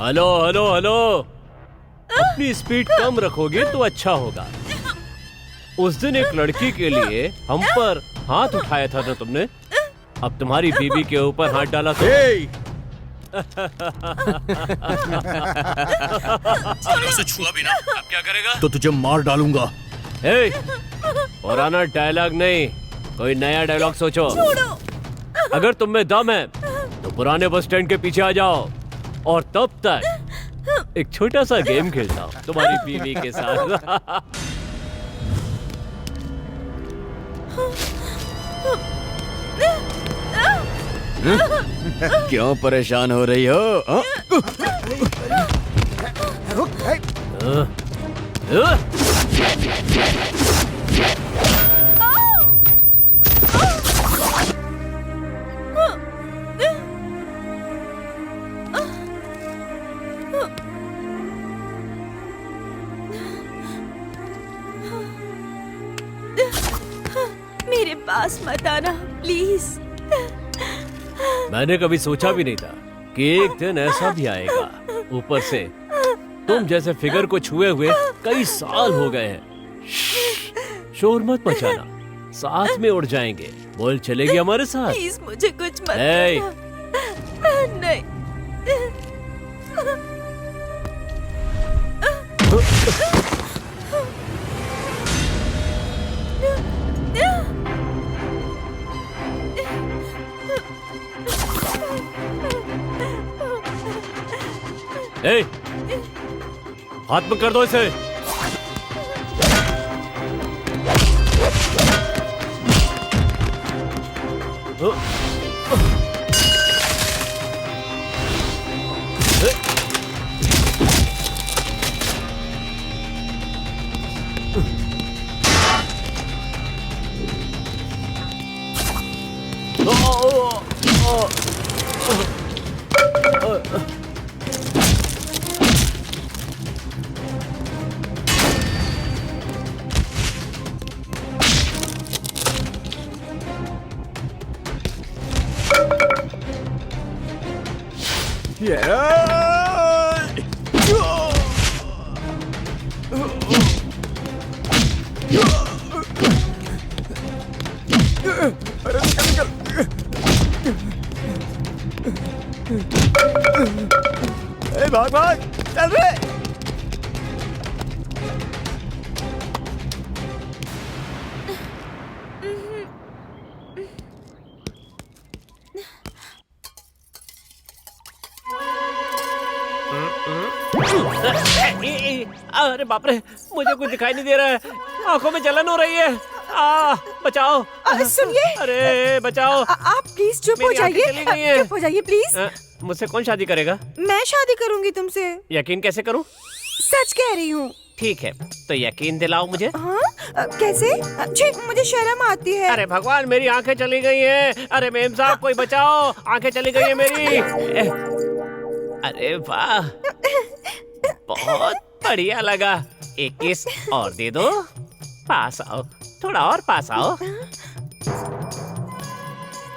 हेलो हेलो हेलो, अपनी स्पीड कम रखोगे तो अच्छा होगा। उस दिन एक लड़की के लिए हम पर हाथ उठाया था ना तुमने, अब तुम्हारी बीवी के ऊपर हाथ डाला तो उसे छुआ भी ना, अब क्या करेगा? तो तुझे मार डालूंगा। पुराना डायलॉग नहीं, कोई नया डायलॉग सोचो। अगर तुम में दम है तो पुराने बस स्टैंड के पीछे आ जाओ और तब तक एक छोटा सा गेम खेलता हूँ तुम्हारी बीवी के साथ। क्यों परेशान हो रही हो? मेरे पास मत आना प्लीज। मैंने कभी सोचा भी नहीं था कि एक दिन ऐसा भी आएगा। ऊपर से तुम जैसे फिगर को छुए हुए कई साल हो गए हैं। शोर मत मचाना, साथ में उड़ जाएंगे। बोल चलेगी हमारे साथ? प्लीज मुझे कुछ मत Hey! करना। नहीं। ए, हाथ में कर दो इसे। भाग भाग, चल रे। अरे बाप रे, मुझे कुछ दिखाई नहीं दे रहा है, आंखों में जलन हो रही है। बचाओ। सुनिए। अरे बचाओ। आप प्लीज चुप हो मेरी आंखें जाइए। चली गई हैं। चुप हो जाइए प्लीज। मुझसे कौन शादी करेगा? मैं शादी करूंगी तुमसे। यकीन कैसे करूं? सच कह रही हूँ। ठीक है, तो यकीन दिलाओ मुझे। हाँ? कैसे? जी मुझे शर्म आती है। अरे भगवान, मेरी आंखें चली गई हैं। अरे मेम साहब, कोई बचाओ, आंखें चली गई हैं मेरी। अरे वाह, बहुत बढ़िया लगा। एक किस और दे दो। पास आओ, थोड़ा और पास आओ।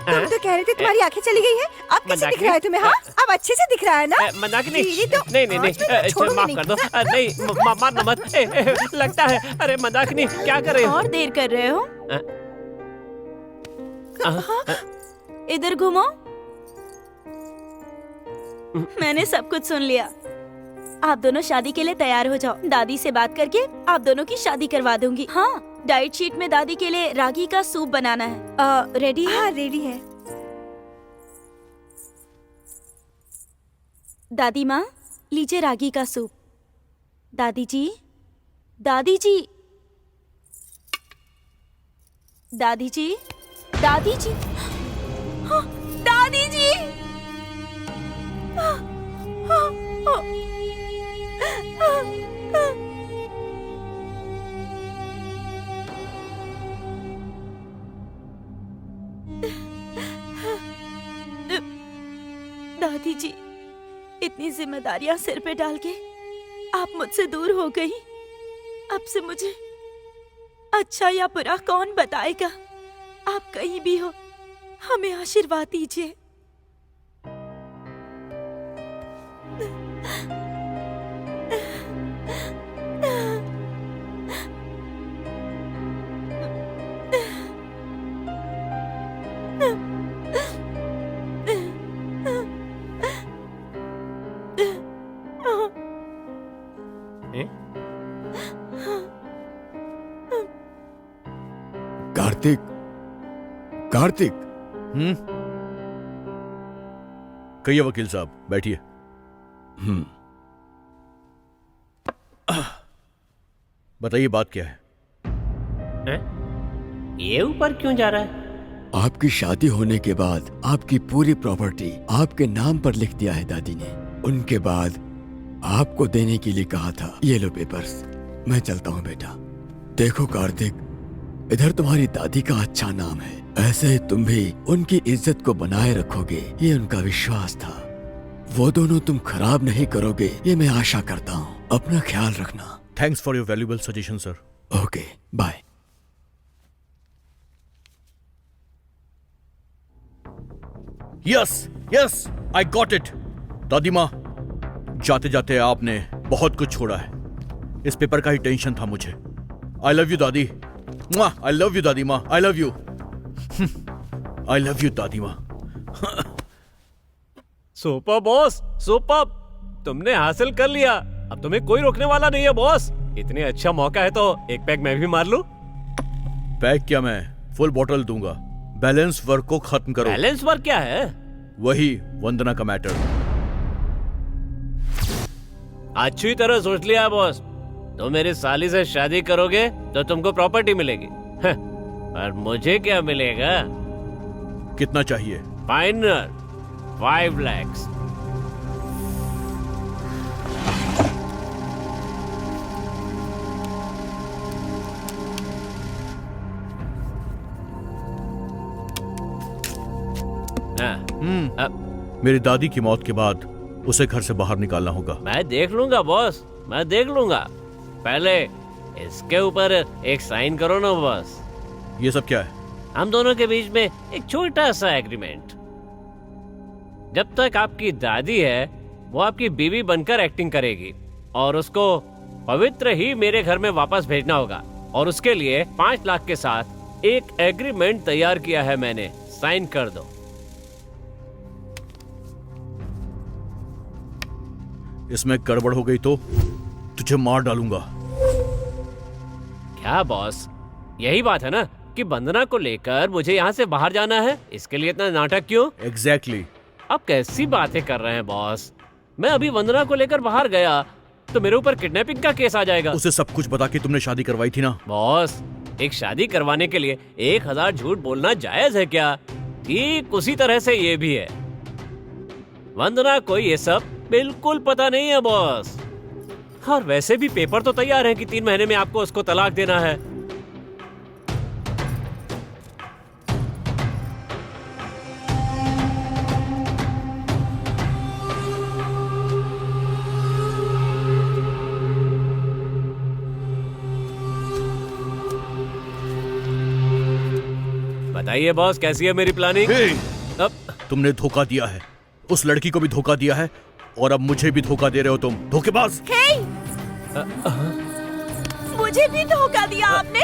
तुम तो कह रहे थे तुम्हारी आंखें चली गई हैं। अब कैसे दिख रहा है तुम्हें? हाँ, अब अच्छे से दिख रहा है ना? मंदाकिनी, दीदी तो नहीं, छोड़ूंगी माफ कर दो। नहीं, मारना मत। लगता है। अरे मंदाकिनी, क्या कर रहे हो? और देर कर रहे हो? इधर घूमो। मैंने सब कुछ सुन लिया। आप दोनों शादी के लिए तैयार हो जाओ। दादी से बात करके आप दोनों की शादी करवा दूंगी। हाँ, डाइट शीट में दादी के लिए रागी का सूप बनाना है। रेडी है? हाँ, रेडी है। दादी माँ, लीजिए रागी का सूप। दादी जी, दादी जी, दादी जी, दादी जी, हाँ, दादी जी। दादी जी, इतनी जिम्मेदारियां सिर पे डाल के आप मुझसे दूर हो गई। अब से मुझे अच्छा या बुरा कौन बताएगा? आप कहीं भी हो, हमें आशीर्वाद दीजिए। कार्तिक, कार्तिक। कहिए वकील साहब, बैठिए। बताइए बात क्या है? ये ऊपर क्यों जा रहा है? आपकी शादी होने के बाद आपकी पूरी प्रॉपर्टी आपके नाम पर लिख दिया है दादी ने। उनके बाद आपको देने के लिए कहा था। ये लो पेपर्स, मैं चलता हूँ बेटा। देखो कार्तिक, इधर तुम्हारी दादी का अच्छा नाम है, ऐसे ही तुम भी उनकी इज्जत को बनाए रखोगे, ये उनका विश्वास था। वो दोनों तुम खराब नहीं करोगे, ये मैं आशा करता हूँ। अपना ख्याल रखना। Thanks for your valuable suggestion sir. Okay, bye. Yes yes, I got it. दादी माँ, जाते जाते आपने बहुत कुछ छोड़ा है। इस पेपर का ही टेंशन था मुझे। आई लव यू दादी। आई लव यू दादी माँ। आई love you. I love you दादी माँ। सुपर बॉस, सुपर, तुमने हासिल कर लिया। अब तुम्हें कोई रोकने वाला नहीं है बॉस। इतने अच्छा मौका है तो एक पैक मैं भी मार लूं। पैक क्या, मैं फुल बॉटल दूंगा। बैलेंस वर्क को खत्म करो। बैलेंस वर्क क्या है? वही वंदना का मैटर। अच्छी तरह सोच लिया बॉस। तुम मेरी साली से शादी करोगे तो तुमको प्रॉपर्टी मिलेगी। और मुझे क्या मिलेगा? कितना चाहिए? Final 5 lakhs। मेरी दादी की मौत के बाद उसे घर से बाहर निकालना होगा। मैं देख लूंगा बॉस, मैं देख लूंगा। पहले इसके ऊपर एक साइन करो ना बॉस। ये सब क्या है? हम दोनों के बीच में एक छोटा सा एग्रीमेंट। जब तक आपकी दादी है वो आपकी बीवी बनकर एक्टिंग करेगी और उसको पवित्र ही मेरे घर में वापस भेजना होगा। और उसके लिए 5 लाख के साथ एक एग्रीमेंट तैयार किया है मैंने। साइन कर दो। इसमें गड़बड़ हो गई तो तुझे मार डालूंगा। क्या बॉस, यही बात है ना कि वंदना को लेकर मुझे यहाँ से बाहर जाना है? इसके लिए इतना नाटक क्यों? एग्जैक्टली। आप कैसी बातें कर रहे हैं बॉस? मैं अभी वंदना को लेकर बाहर गया तो मेरे ऊपर किडनैपिंग का केस आ जाएगा। उसे सब कुछ बता के तुमने शादी करवाई थी ना? बॉस, एक शादी करवाने के लिए 1000 झूठ बोलना जायज है क्या? ठीक उसी तरह से ये भी है। वंदना को ये सब बिल्कुल पता नहीं है बॉस। और वैसे भी पेपर तो तैयार है कि 3 महीने में आपको उसको तलाक देना है। बताइए बॉस, कैसी है मेरी प्लानिंग? अब तुमने धोखा दिया है, उस लड़की को भी धोखा दिया है और अब मुझे भी धोखा दे रहे हो तुम, धोखेबाज। मुझे भी धोखा दिया आपने।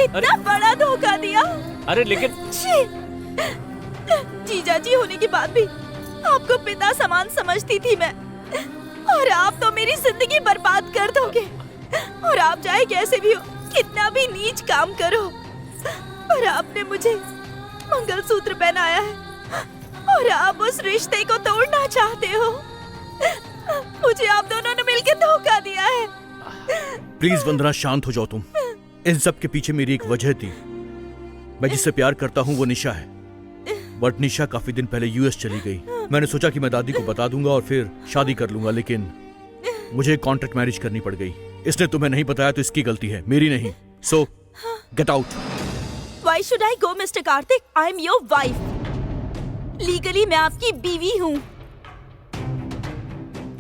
इतना बड़ा धोखा दिया। अरे लेकिन जीजा जी होने के बाद भी आपको पिता समान समझती थी मैं, और आप तो मेरी जिंदगी बर्बाद कर दोगे। और आप चाहे कैसे भी हो, कितना भी नीच काम करो, पर आपने मुझे मंगलसूत्र पहनाया है और आप उस रिश्ते को तोड़ना चाहते हो। मुझे आप दोनों ने मिलकर धोखा दिया है। प्लीज वंदना, शांत हो जाओ तुम। इन सब के पीछे मेरी एक वजह थी। मैं जिससे प्यार करता हूँ वो निशा है, बट निशा काफी दिन पहले यूएस चली गई। मैंने सोचा कि मैं दादी को बता दूंगा और फिर शादी कर लूंगा, लेकिन मुझे कॉन्ट्रैक्ट मैरिज करनी पड़ गई। इसने तुम्हें नहीं बताया तो इसकी गलती है, मेरी नहीं। सो get out. Why should I go, Mr. Karthik? I am your wife. Legally मैं आपकी बीवी हूँ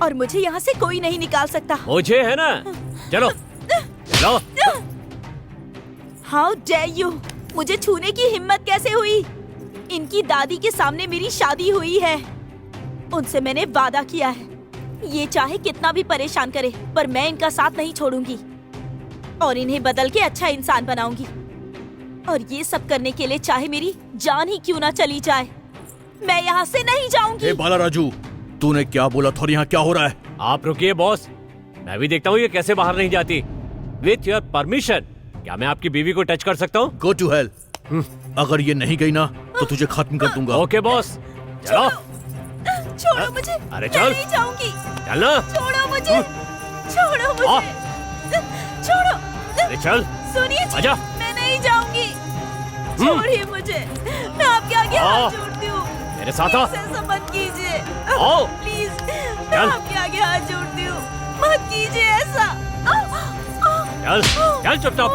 और मुझे यहाँ से कोई नहीं निकाल सकता। मुझे है ना, चलो चलो। How dare you? मुझे छूने की हिम्मत कैसे हुई? इनकी दादी के सामने मेरी शादी हुई है। उनसे मैंने वादा किया है, ये चाहे कितना भी परेशान करे, पर मैं इनका साथ नहीं छोड़ूंगी और इन्हें बदल के अच्छा इंसान बनाऊंगी। और ये सब करने के लिए चाहे मेरी जान ही क्यों ना चली जाए, मैं यहाँ से नहीं जाऊंगी। ए बाला राजू, तूने क्या बोला था और यहाँ क्या हो रहा है? आप रुकिए बॉस, मैं भी देखता हूँ ये कैसे बाहर नहीं जाती। विथ योर परमिशन, क्या मैं आपकी बीवी को टच कर सकता हूँ? Go to hell. अगर ये नहीं गई ना तो तुझे खत्म कर दूंगा। ओके बॉस, चलो। छोड़ो मुझे। अरे मैं चल। नहीं जाऊंगी। चल ना। छोड़ो मुझे। छोड़ो आ। मुझे। छोड़ो। अरे चल। सुनिए जी, आजा। मैं नहीं जाऊंगी। छोड़िए मुझे, मैं आपके आगे हाथ जोड़ती हूँ। मेरे साथ आ। प्लीज ऐसा मत कीजिए। आओ। प्लीज, मैं चल। आपके आगे हाथ जोड़ती हूँ, मत कीजिए ऐसा। चल चल चुपचाप।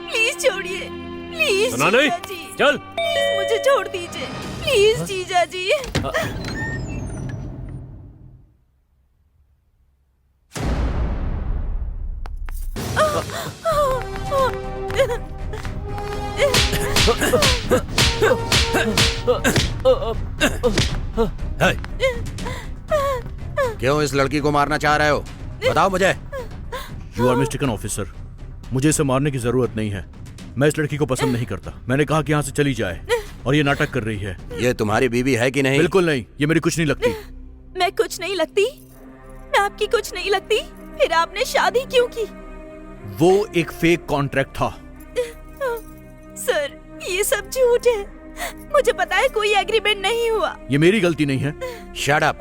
प्लीज छोड़िए, प्लीज सुना नहीं? जीजा जी। चल। प्लीज मुझे छोड़ दीजिए, प्लीज जीजा जी। है। क्यों इस लड़की को मारना चाह रहे हो? बताओ मुझे। यू आर मिस्टेकन ऑफिसर, मुझे इसे मारने की जरूरत नहीं है। मैं इस लड़की को पसंद नहीं करता। मैंने कहा कि यहाँ से चली जाए और ये नाटक कर रही है। ये तुम्हारी बीवी है कि नहीं? बिल्कुल नहीं, ये मेरी कुछ नहीं लगती। मैं कुछ नहीं लगती? मैं आपकी कुछ नहीं लगती? फिर आपने शादी क्यों की? वो एक फेक कॉन्ट्रैक्ट था। सर, ये सब झूठ है। मुझे पता है कोई एग्रीमेंट नहीं हुआ। ये मेरी गलती नहीं है। Shut up.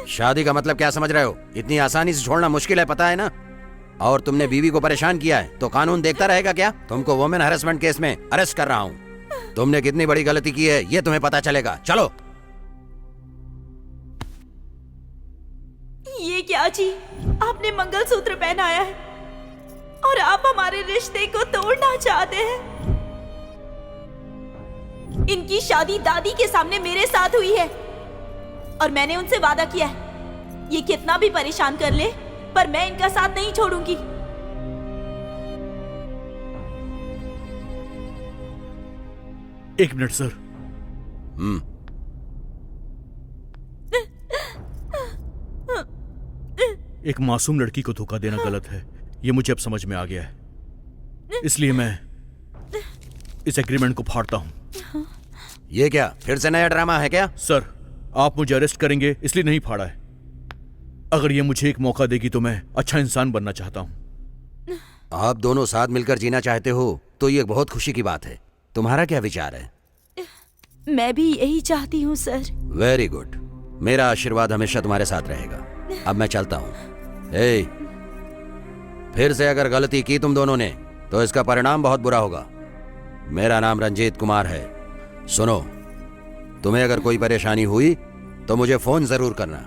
शादी का मतलब क्या समझ रहे हो? इतनी आसानी से छोड़ना मुश्किल है, पता है ना? और तुमने बीवी को परेशान किया है तो कानून देखता रहेगा क्या? तुमको वुमेन हैरेसमेंट केस में अरेस्ट कर रहा हूँ। तुमने कितनी बड़ी गलती की है ये तुम्हें पता चलेगा। चलो। ये क्या जी? आपने मंगलसूत्र पहनाया है और आप हमारे रिश्ते को तोड़ना चाहते हैं। इनकी शादी दादी के सामने मेरे साथ हुई है और मैंने उनसे वादा किया है, ये कितना भी परेशान कर ले पर मैं इनका साथ नहीं छोड़ूंगी। एक मिनट सर। एक मासूम लड़की को धोखा देना गलत है, ये मुझे अब समझ में आ गया है। इसलिए मैं इस एग्रीमेंट को फाड़ता हूं। ये क्या फिर से नया ड्रामा है क्या? सर, आप मुझे अरेस्ट करेंगे इसलिए नहीं फाड़ा है। अगर ये मुझे एक मौका देगी तो मैं अच्छा इंसान बनना चाहता हूं। आप दोनों साथ मिलकर जीना चाहते हो तो ये बहुत खुशी की बात है। तुम्हारा क्या विचार है? मैं भी यही चाहती हूँ सर। Very good. मेरा आशीर्वाद हमेशा तुम्हारे साथ रहेगा। अब मैं चलता हूँ। ए, फिर से अगर गलती की तुम दोनों ने तो इसका परिणाम बहुत बुरा होगा। मेरा नाम रंजीत कुमार है। सुनो, तुम्हें अगर कोई परेशानी हुई तो मुझे फोन जरूर करना।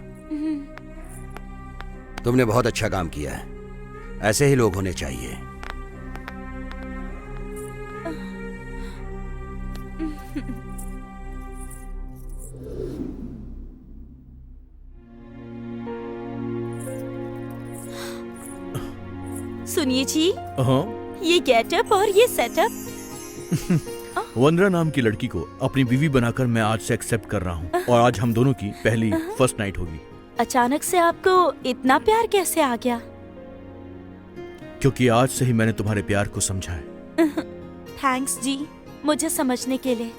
तुमने बहुत अच्छा काम किया है, ऐसे ही लोग होने चाहिए। सुनिए जी, हाँ, ये गेटअप और ये सेटअप। वंदना नाम की लड़की को अपनी बीवी बनाकर मैं आज से एक्सेप्ट कर रहा हूँ और आज हम दोनों की पहली फर्स्ट नाइट होगी। अचानक से आपको इतना प्यार कैसे आ गया? क्योंकि आज से ही मैंने तुम्हारे प्यार को समझा है। थैंक्स जी, मुझे समझने के लिए।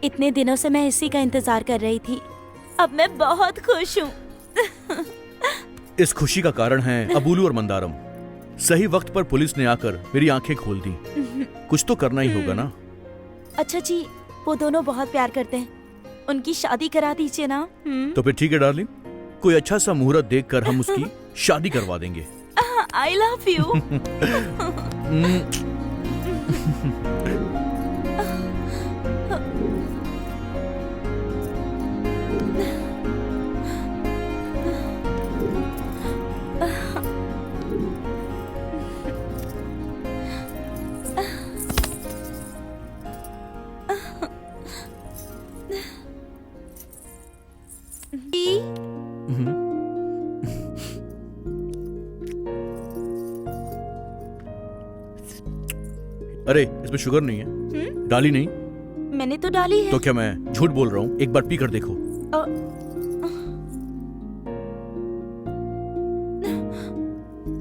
इतने दिनों से मैं इसी का इंतजार कर रही थी। अब मैं बहुत खुश हूँ। इस खुशी का कारण है अबूलू और मंदारम। सही वक्त पर पुलिस ने आकर मेरी आंखें खोल दी। कुछ तो करना ही होगा ना। अच्छा जी, वो दोनों बहुत प्यार करते हैं, उनकी शादी करा दीजिए ना। तो फिर ठीक है डार्लिंग, कोई अच्छा सा मुहूर्त देखकर हम उसकी शादी करवा देंगे। आई लव यू। अरे इसमें शुगर नहीं है। डाली नहीं? मैंने तो डाली है। तो क्या मैं झूठ बोल रहा हूँ? एक बार पी कर देखो।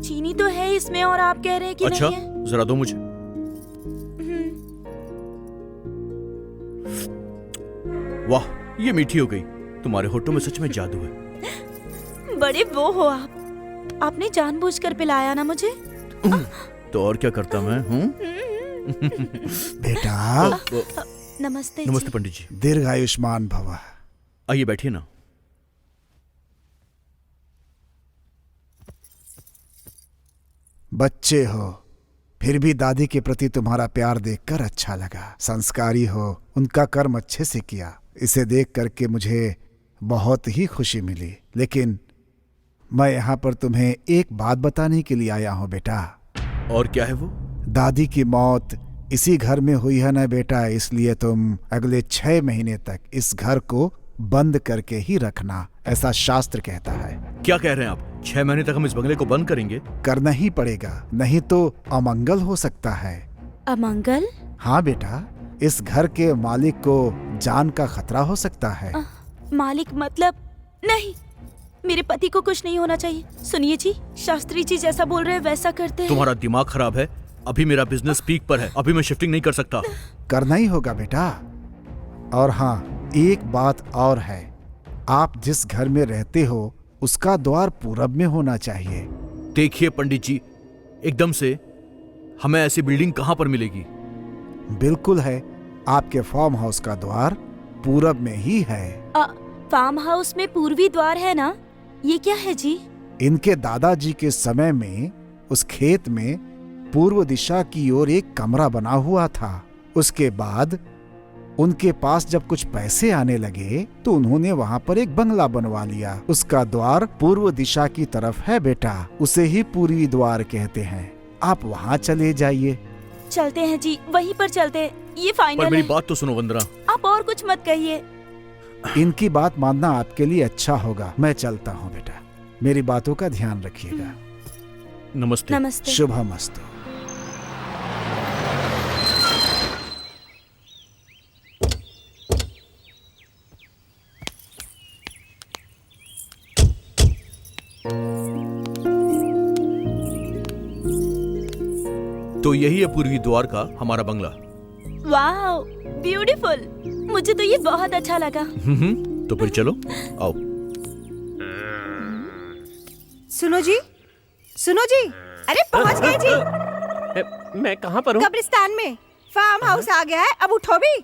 चीनी तो है इसमें और आप कह रहे हैं कि अच्छा, नहीं है। जरा दो मुझे। वाह, ये मीठी हो गई। तुम्हारे होठों में सच में जादू है। बड़े वो हो आप। आपने जानबूझकर पिलाया ना मुझे। तो और क्या करता मैं हूँ? बेटा, नमस्ते नमस्ते जी। पंडित जी। दीर्घायुष्मान भव। आइए बैठिए ना। बच्चे हो, फिर भी दादी के प्रति तुम्हारा प्यार देखकर अच्छा लगा। संस्कारी हो, उनका कर्म अच्छे से किया, इसे देख करके मुझे बहुत ही खुशी मिली। लेकिन मैं यहाँ पर तुम्हें एक बात बताने के लिए आया हूँ बेटा। और क्या है वो? दादी की मौत इसी घर में हुई है ना बेटा, इसलिए तुम अगले 6 महीने तक इस घर को बंद करके ही रखना, ऐसा शास्त्र कहता है। क्या कह रहे हैं आप? 6 महीने तक हम इस बंगले को बंद करेंगे? करना ही पड़ेगा, नहीं तो अमंगल हो सकता है। अमंगल? हाँ बेटा, इस घर के मालिक को जान का खतरा हो सकता है। मालिक मतलब? नहीं, मेरे पति को कुछ नहीं होना चाहिए। सुनिए जी, शास्त्री जी जैसा बोल रहे हैं वैसा करते हैं। तुम्हारा दिमाग खराब है। अभी मेरा बिजनेस पीक पर है, अभी मैं शिफ्टिंग नहीं कर सकता। करना ही होगा बेटा। और हाँ, एक बात और है, आप जिस घर में रहते हो उसका द्वार पूरब में होना चाहिए। देखिए पंडित जी, एकदम से हमें ऐसी बिल्डिंग कहाँ पर मिलेगी? बिल्कुल है, आपके फार्म हाउस का द्वार पूरब में ही है। फार्म हाउस में पूर्वी द्वार है ना? ये क्या है जी? इनके दादाजी के समय में उस खेत में पूर्व दिशा की ओर एक कमरा बना हुआ था। उसके बाद उनके पास जब कुछ पैसे आने लगे तो उन्होंने वहाँ पर एक बंगला बनवा लिया। उसका द्वार पूर्व दिशा की तरफ है बेटा, उसे ही पूर्वी द्वार कहते हैं। आप वहाँ चले जाइए। चलते हैं जी, वहीं पर चलते हैं, ये पर फाइनल मेरी है। बात तो सुनो वंदना। आप और कुछ मत कहिए। इनकी बात मानना आपके लिए अच्छा होगा। मैं चलता हूँ बेटा, मेरी बातों का ध्यान रखिएगा। नमस्ते। नमस्ते। शुभमस्तु। तो यही है पूर्वी द्वार का हमारा बंगला। वाह, ब्यूटीफुल। मुझे तो ये बहुत अच्छा लगा। तो फिर चलो, आओ। सुनो जी, सुनो जी, अरे पहुंच गए जी। मैं कहाँ पर हूँ? कब्रिस्तान में। फार्म हाउस आ गया है, अब उठो भी।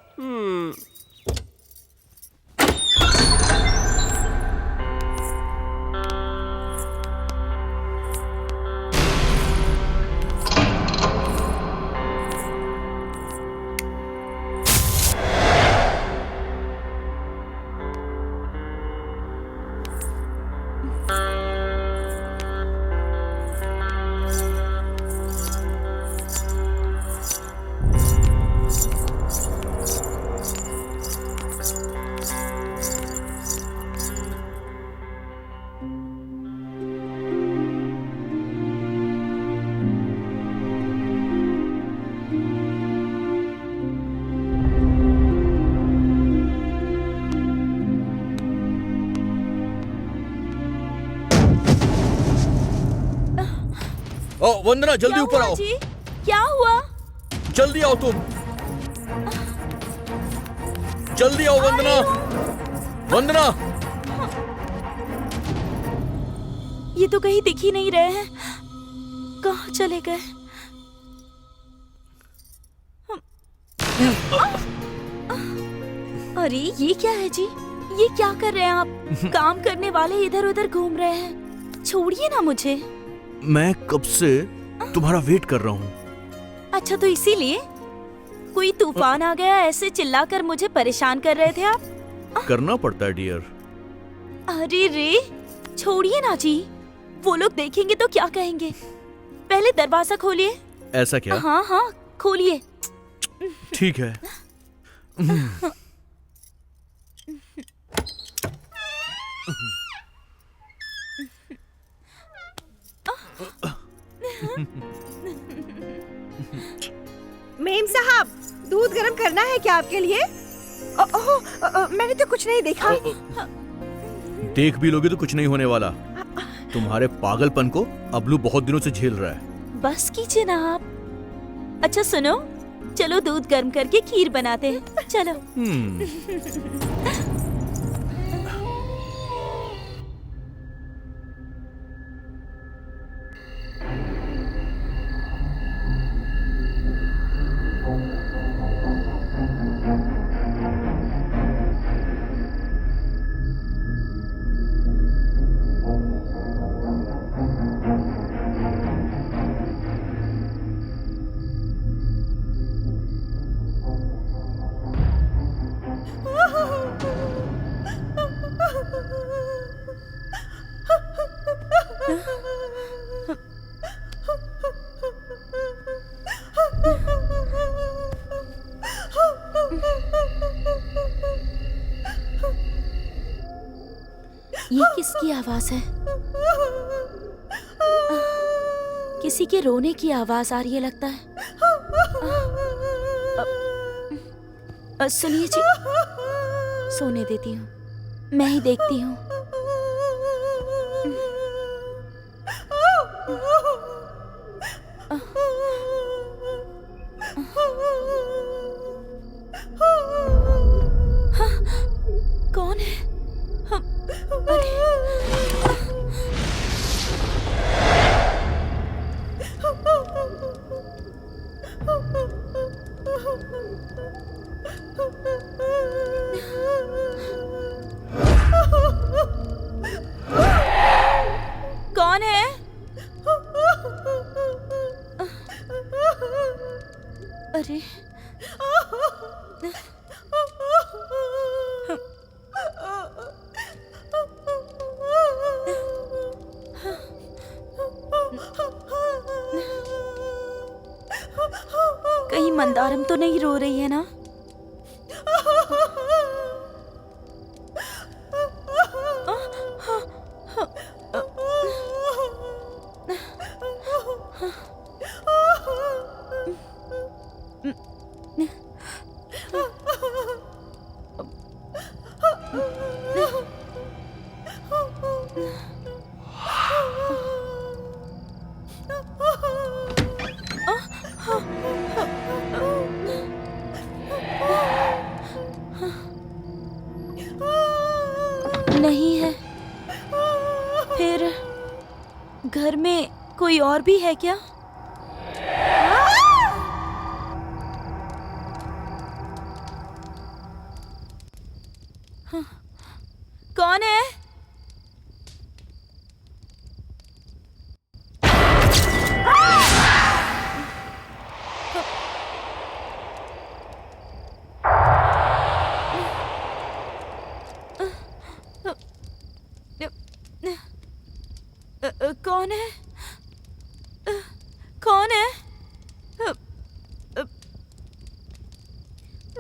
ओ वंदना, जल्दी क्या ऊपर हुआ आओ। जी? क्या हुआ? जल्दी आओ तुम, जल्दी आओ वंदना। वंदना, ये तो कहीं दिख ही नहीं रहे हैं। कहाँ चले गए? अरे ये क्या है जी? ये क्या कर रहे हैं आप? काम करने वाले इधर उधर घूम रहे हैं। छोड़िए ना मुझे। मैं कब से तुम्हारा वेट कर रहा हूँ। अच्छा, तो इसीलिए कोई तूफान आ गया ऐसे चिल्लाकर मुझे परेशान कर रहे थे आप? करना पड़ता है डियर। अरे रे, छोड़िए ना जी, वो लोग देखेंगे तो क्या कहेंगे? पहले दरवाजा खोलिए। ऐसा क्या? हाँ हाँ, खोलिए। ठीक है। मेम साहब, दूध गर्म करना है क्या आपके लिए? मैंने तो कुछ नहीं देखा। देख भी लोगे तो कुछ नहीं होने वाला। तुम्हारे पागलपन को अबलू बहुत दिनों से झेल रहा है। बस कीजिए ना आप। अच्छा सुनो, चलो दूध गर्म करके खीर बनाते हैं। चलो। आवाज है। किसी के रोने की आवाज आ रही है लगता है। सुनिए जी, सोने देती हूँ, मैं ही देखती हूँ। कौन है? अरे कौन है? अरे कहीं मंदारम तो नहीं रो रही है ना? नहीं है। फिर घर में कोई और भी है क्या? कौन है? कौन है? कौन है?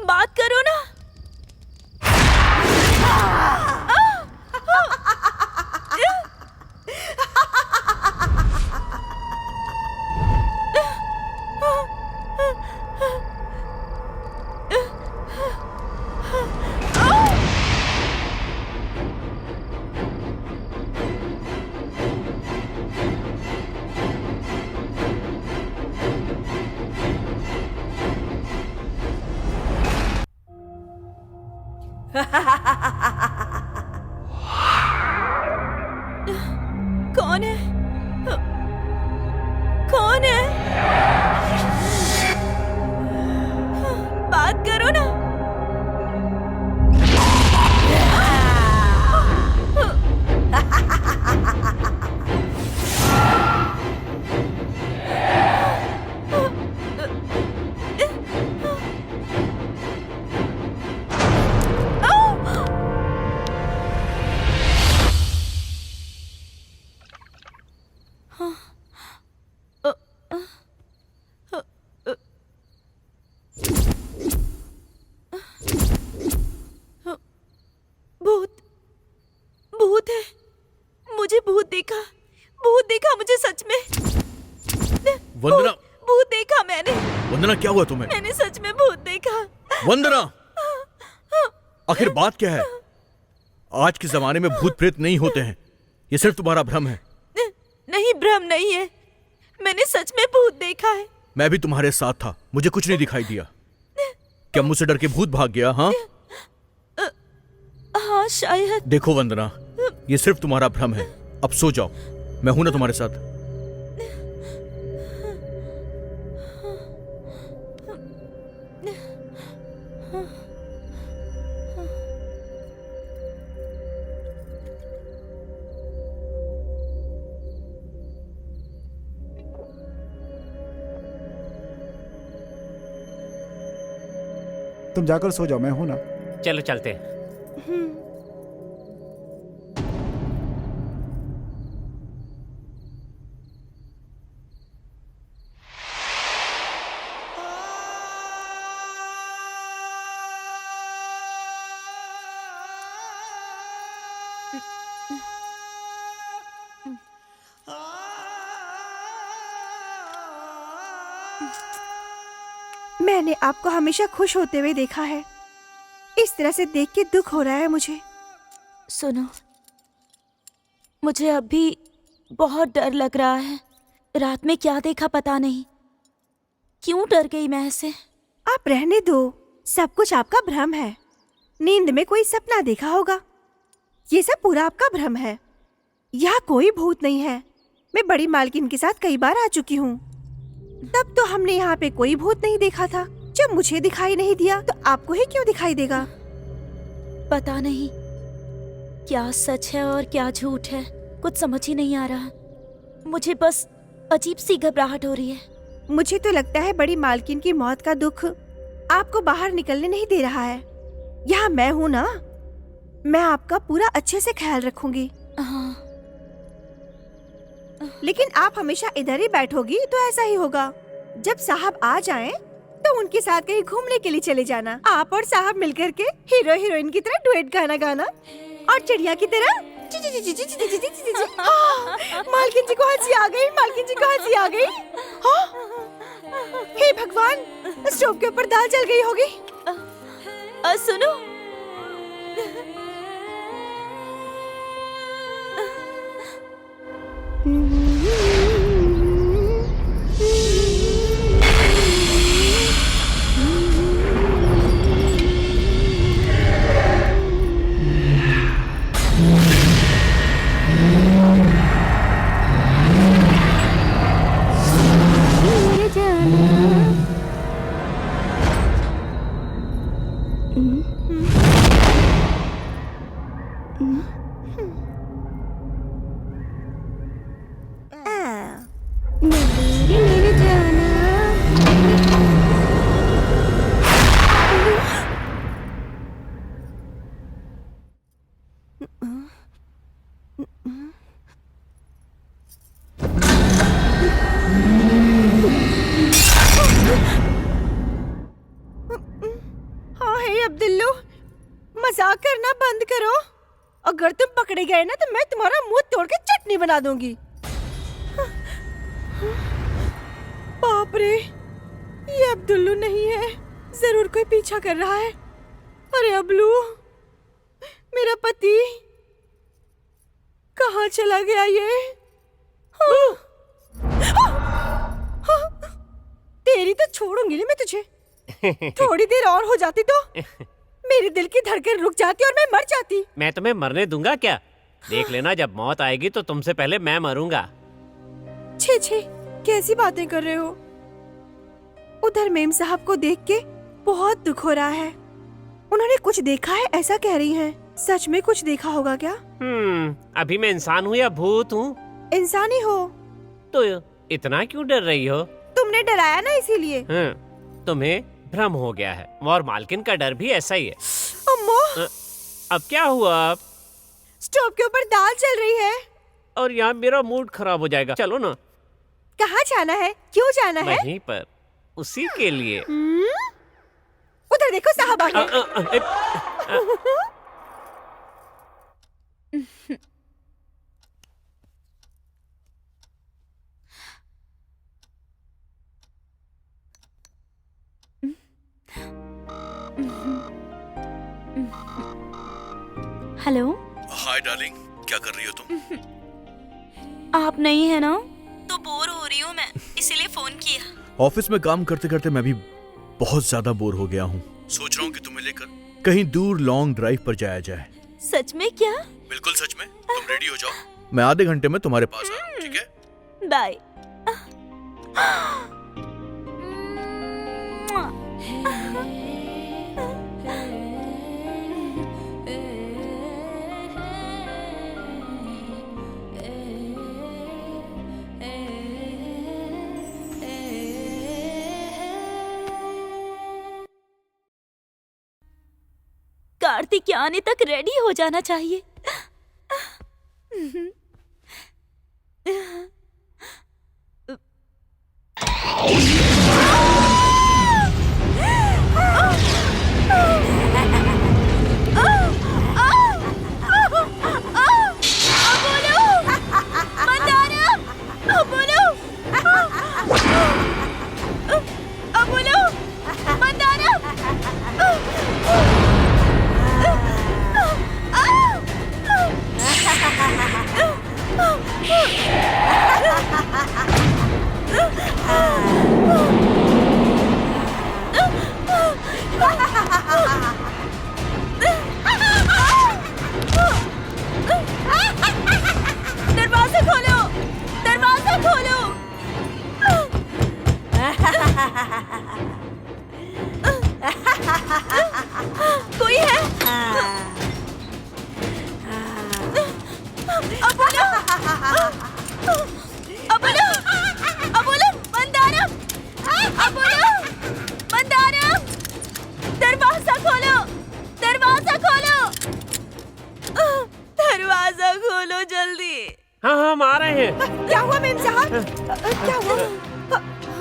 बात करो ना। कौन है? कौन है? बात करो ना। भूत, भूत है। मुझे भूत देखा मुझे सच में। वंदना, भूत देखा मैंने। वंदना क्या हुआ तुम्हें? मैंने सच में भूत देखा। वंदना, आखिर बात क्या है? आज के जमाने में भूत प्रेत नहीं होते हैं, ये सिर्फ तुम्हारा भ्रम है। नहीं, भ्रम नहीं है, मैंने सच में भूत देखा है। मैं भी तुम्हारे साथ था, मुझे कुछ नहीं दिखाई दिया। क्या मुझसे डर के भूत भाग गया? हाँ हाँ शायद। देखो वंदना, ये सिर्फ तुम्हारा भ्रम है। अब सो जाओ, मैं हूं ना तुम्हारे साथ। तुम जाकर सो जाओ, मैं हूं ना। चलो चलते हैं। मैंने आपको हमेशा खुश होते हुए देखा है। इस तरह से देख के दुख हो रहा है मुझे। सुनो, मुझे अब भी बहुत डर लग रहा है। रात में क्या देखा पता नहीं, क्यों डर गई मैं ऐसे। आप रहने दो, सब कुछ आपका भ्रम है। नींद में कोई सपना देखा होगा। ये सब पूरा आपका भ्रम है। यहाँ कोई भूत नहीं है। मैं बड़ी मालकिन के साथ कई बार आ चुकी हूँ। तब तो हमने यहाँ पे कोई भूत नहीं देखा था। जब मुझे दिखाई नहीं दिया तो आपको ही क्यों दिखाई देगा? पता नहीं क्या सच है और क्या झूठ है, कुछ समझ ही नहीं आ रहा। मुझे बस अजीब सी घबराहट हो रही है। मुझे तो लगता है बड़ी मालकिन की मौत का दुख आपको बाहर निकलने नहीं दे रहा है। यहाँ मैं हूँ ना, मैं आपका पूरा अच्छे से ख्याल रखूंगी। हाँ। लेकिन आप हमेशा इधर ही बैठोगी तो ऐसा ही होगा। जब साहब आ जाएं, तो उनके साथ कहीं घूमने के लिए चले जाना। आप और साहब मिलकर के हीरो हीरोइन की तरह डुएट गाना गाना और चिड़िया की तरह ची ची ची ची ची ची ची ची ची ची। हाँ, मालकिन जी को हंसी आ गई, मालकिन जी को हंसी आ गई। हाँ, हे भगवान, स्टोव के ऊपर दाल जल गई होगी। सुनो, हाँ हे अब्दुल्लू, मजाक करना बंद करो। अगर तुम पकड़े गए ना तो मैं तुम्हारा मुंह तोड़ के चटनी बना दूंगी। बाप रे, ये अब्दुल्लू नहीं है, जरूर कोई पीछा कर रहा है। अरे अब्लू, मेरा पति कहाँ चला गया ये? हाँ। तेरी तो छोड़ूंगी नहीं मैं तुझे। थोड़ी देर और हो जाती तो मेरे दिल की धड़कन रुक जाती और मैं मर जाती। मैं तुम्हें मरने दूंगा क्या? देख लेना, जब मौत आएगी तो तुमसे पहले मैं मरूंगा। छे छे, कैसी बातें कर रहे हो? उधर मेम साहब को देख के बहुत दुख हो रहा है। उन्होंने कुछ देखा है ऐसा कह रही हैं। सच में कुछ देखा होगा क्या? अभी मैं इंसान हूँ या भूत हूँ? इंसान ही हो। तो इतना क्यों डर रही हो? तुमने डराया ना इसीलिए। तुम्हें भ्रम हो गया है और मालकिन का डर भी ऐसा ही है। अम्मो, अब क्या हुआ? अब स्टोव के ऊपर दाल चल रही है और यहाँ मेरा मूड खराब हो जाएगा। चलो ना। कहाँ जाना है? क्यों जाना है? वहीं पर, उसी के लिए। उधर देखो, साहब आ गए। हेलो। हाय डार्लिंग, क्या कर रही हो तुम? आप नहीं है ना, तो बोर हो रही हूँ मैं, इसीलिए फोन किया। ऑफिस में काम करते करते मैं भी बहुत ज्यादा बोर हो गया हूँ। सोच रहा हूँ कि तुम्हें लेकर कहीं दूर लॉन्ग ड्राइव पर जाया जाए। सच में क्या? बिल्कुल सच में। तुम रेडी हो जाओ, मैं आधे घंटे में तुम्हारे पास आ रहा हूँ, ठीक है? बाय। कार्तिक आने तक रेडी हो जाना चाहिए। क्या हुआ?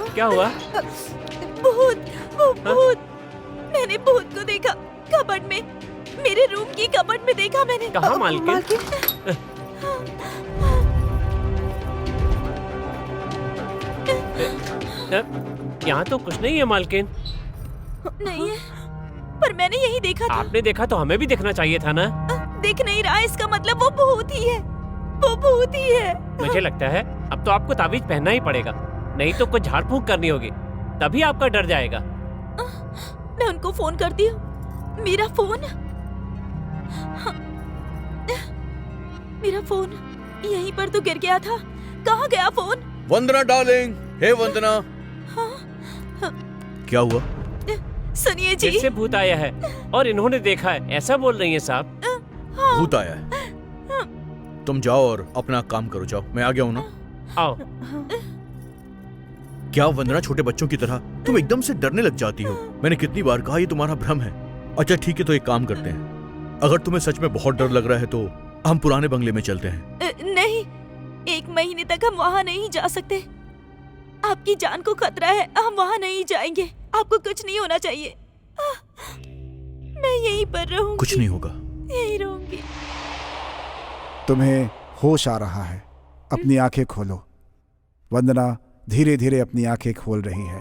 क्या हुआ? भूत, वो भूत। मैंने भूत को देखा कबर्ड में, मेरे रूम की कबर्ड में देखा मैंने। कहाँ मालकिन? यहाँ तो कुछ नहीं है मालकिन। नहीं है, पर मैंने यही देखा था। आपने देखा तो हमें भी देखना चाहिए था ना। दिख नहीं रहा, इसका मतलब वो भूत ही है, वो भूत ही है। मुझे लगता है अब तो आपको ताबीज पहनना ही पड़ेगा, नहीं तो कुछ झाड़ फूंक करनी होगी, तभी आपका डर जाएगा। मैं उनको फोन करती हूँ। मेरा फोन, मेरा फोन यहीं पर तो गिर गया था। कहाँ गया फोन? वंदना डार्लिंग, हे वंदना। क्या हुआ? सुनिए जी। फिर से भूत आया है और इन्होंने देखा है, ऐसा बोल रही है साहब। भूत आया है। तुम जाओ और अपना काम करो, जाओ। मैं आ गया हूं ना। आओ। क्या वंदना, छोटे बच्चों की तरह तुम एकदम से डरने लग जाती हो? मैंने कितनी बार कहा ये तुम्हारा भ्रम है। अच्छा ठीक है, तो एक काम करते हैं, अगर तुम्हें सच में बहुत डर लग रहा है तो हम पुराने बंगले में चलते हैं। नहीं, 1 महीने तक हम वहाँ नहीं जा सकते। आपकी जान को खतरा है, हम वहाँ नहीं जाएंगे। आपको कुछ नहीं होना चाहिए। मैं यहीं पर रहूंगी। कुछ नहीं होगा। यहीं रहूंगी। तुम्हें होश आ रहा है, अपनी आंखें खोलो। वंदना धीरे धीरे अपनी आंखें खोल रही है।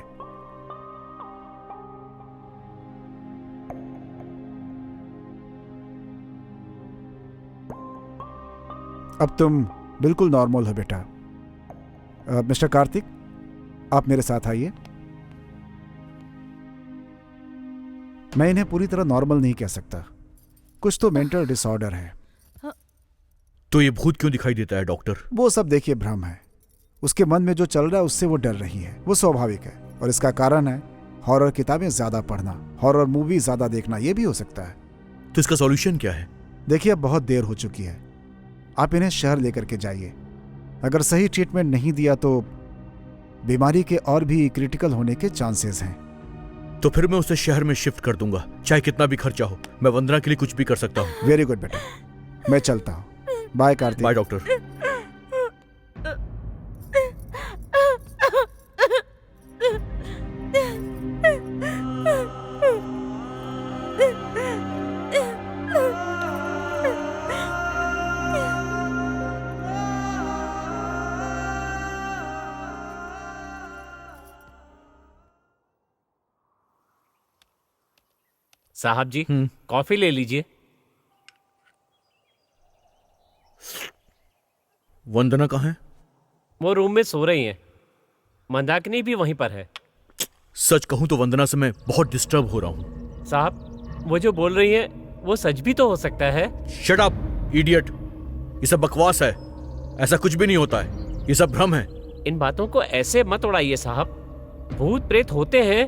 अब तुम बिल्कुल नॉर्मल हो बेटा। मिस्टर कार्तिक, आप मेरे साथ आइए। मैं इन्हें पूरी तरह नॉर्मल नहीं कह सकता, कुछ तो मेंटल डिसऑर्डर है। तो ये भूत क्यों दिखाई देता है डॉक्टर? वो सब देखिए भ्रम है। उसके मन में जो चल रहा है उससे वो डर रही है, वो स्वाभाविक है। और इसका कारण है हॉरर किताबें ज्यादा पढ़ना, हॉरर मूवी ज्यादा देखना, ये भी हो सकता है। तो इसका सॉल्यूशन क्या है? देखिए अब बहुत देर हो चुकी है, आप इन्हें शहर लेकर के जाइए। अगर सही ट्रीटमेंट नहीं दिया तो बीमारी के और भी क्रिटिकल होने के चांसेस हैं। तो फिर मैं उसे शहर में शिफ्ट कर दूंगा, चाहे कितना भी खर्चा हो। मैं वंदना के लिए कुछ भी कर सकता हूँ। वेरी गुड बेटा, मैं चलता हूँ। बाय कार्तिक। Bye doctor. साहब जी, कॉफी ले लीजिए। वंदना कहाँ है? वो रूम में सो रही हैं। मंदाकिनी भी वहीं पर है। सच कहूं तो वंदना से मैं बहुत डिस्टर्ब हो रहा हूं। साहब, वो जो बोल रही है वो सच भी तो हो सकता है। शट अप इडियट, ये सब बकवास है, ऐसा कुछ भी नहीं होता है, ये सब भ्रम है। इन बातों को ऐसे मत उड़ाइए साहब, भूत प्रेत होते हैं,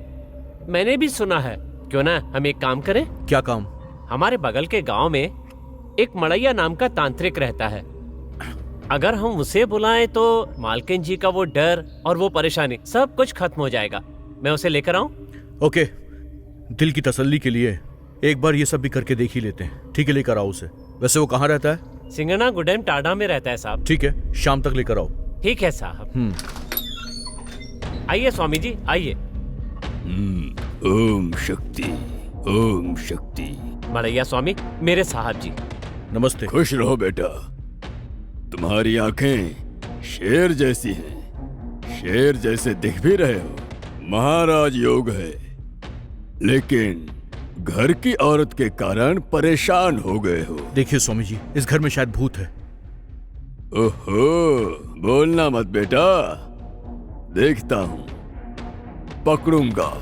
मैंने भी सुना है। क्यों ना हम एक काम करें? क्या काम? हमारे बगल के गांव में एक मड़ैया नाम का तांत्रिक रहता है। अगर हम उसे बुलाएं तो मालकिन जी का वो डर और वो परेशानी सब कुछ खत्म हो जाएगा। मैं उसे लेकर आऊं? ओके, दिल की तसल्ली के लिए एक बार ये सब भी करके देख ही लेते हैं। ठीक है, लेकर आओ उसे। वैसे वो कहाँ रहता है? सिंगना गुडेम टाडा में रहता है साहब। ठीक है, शाम तक लेकर आओ। ठीक है साहब। आइए स्वामी जी, आइए। ओम शक्ति, ओम शक्ति। मड़ैया स्वामी, मेरे साहब जी। नमस्ते। खुश रहो बेटा, तुम्हारी आंखें शेर जैसी हैं, शेर जैसे दिख भी रहे हो। महाराज योग है, लेकिन घर की औरत के कारण परेशान हो गए हो। देखिए स्वामी जी, इस घर में शायद भूत है। ओहो, बोलना मत बेटा, देखता हूं, पकड़ूंगा।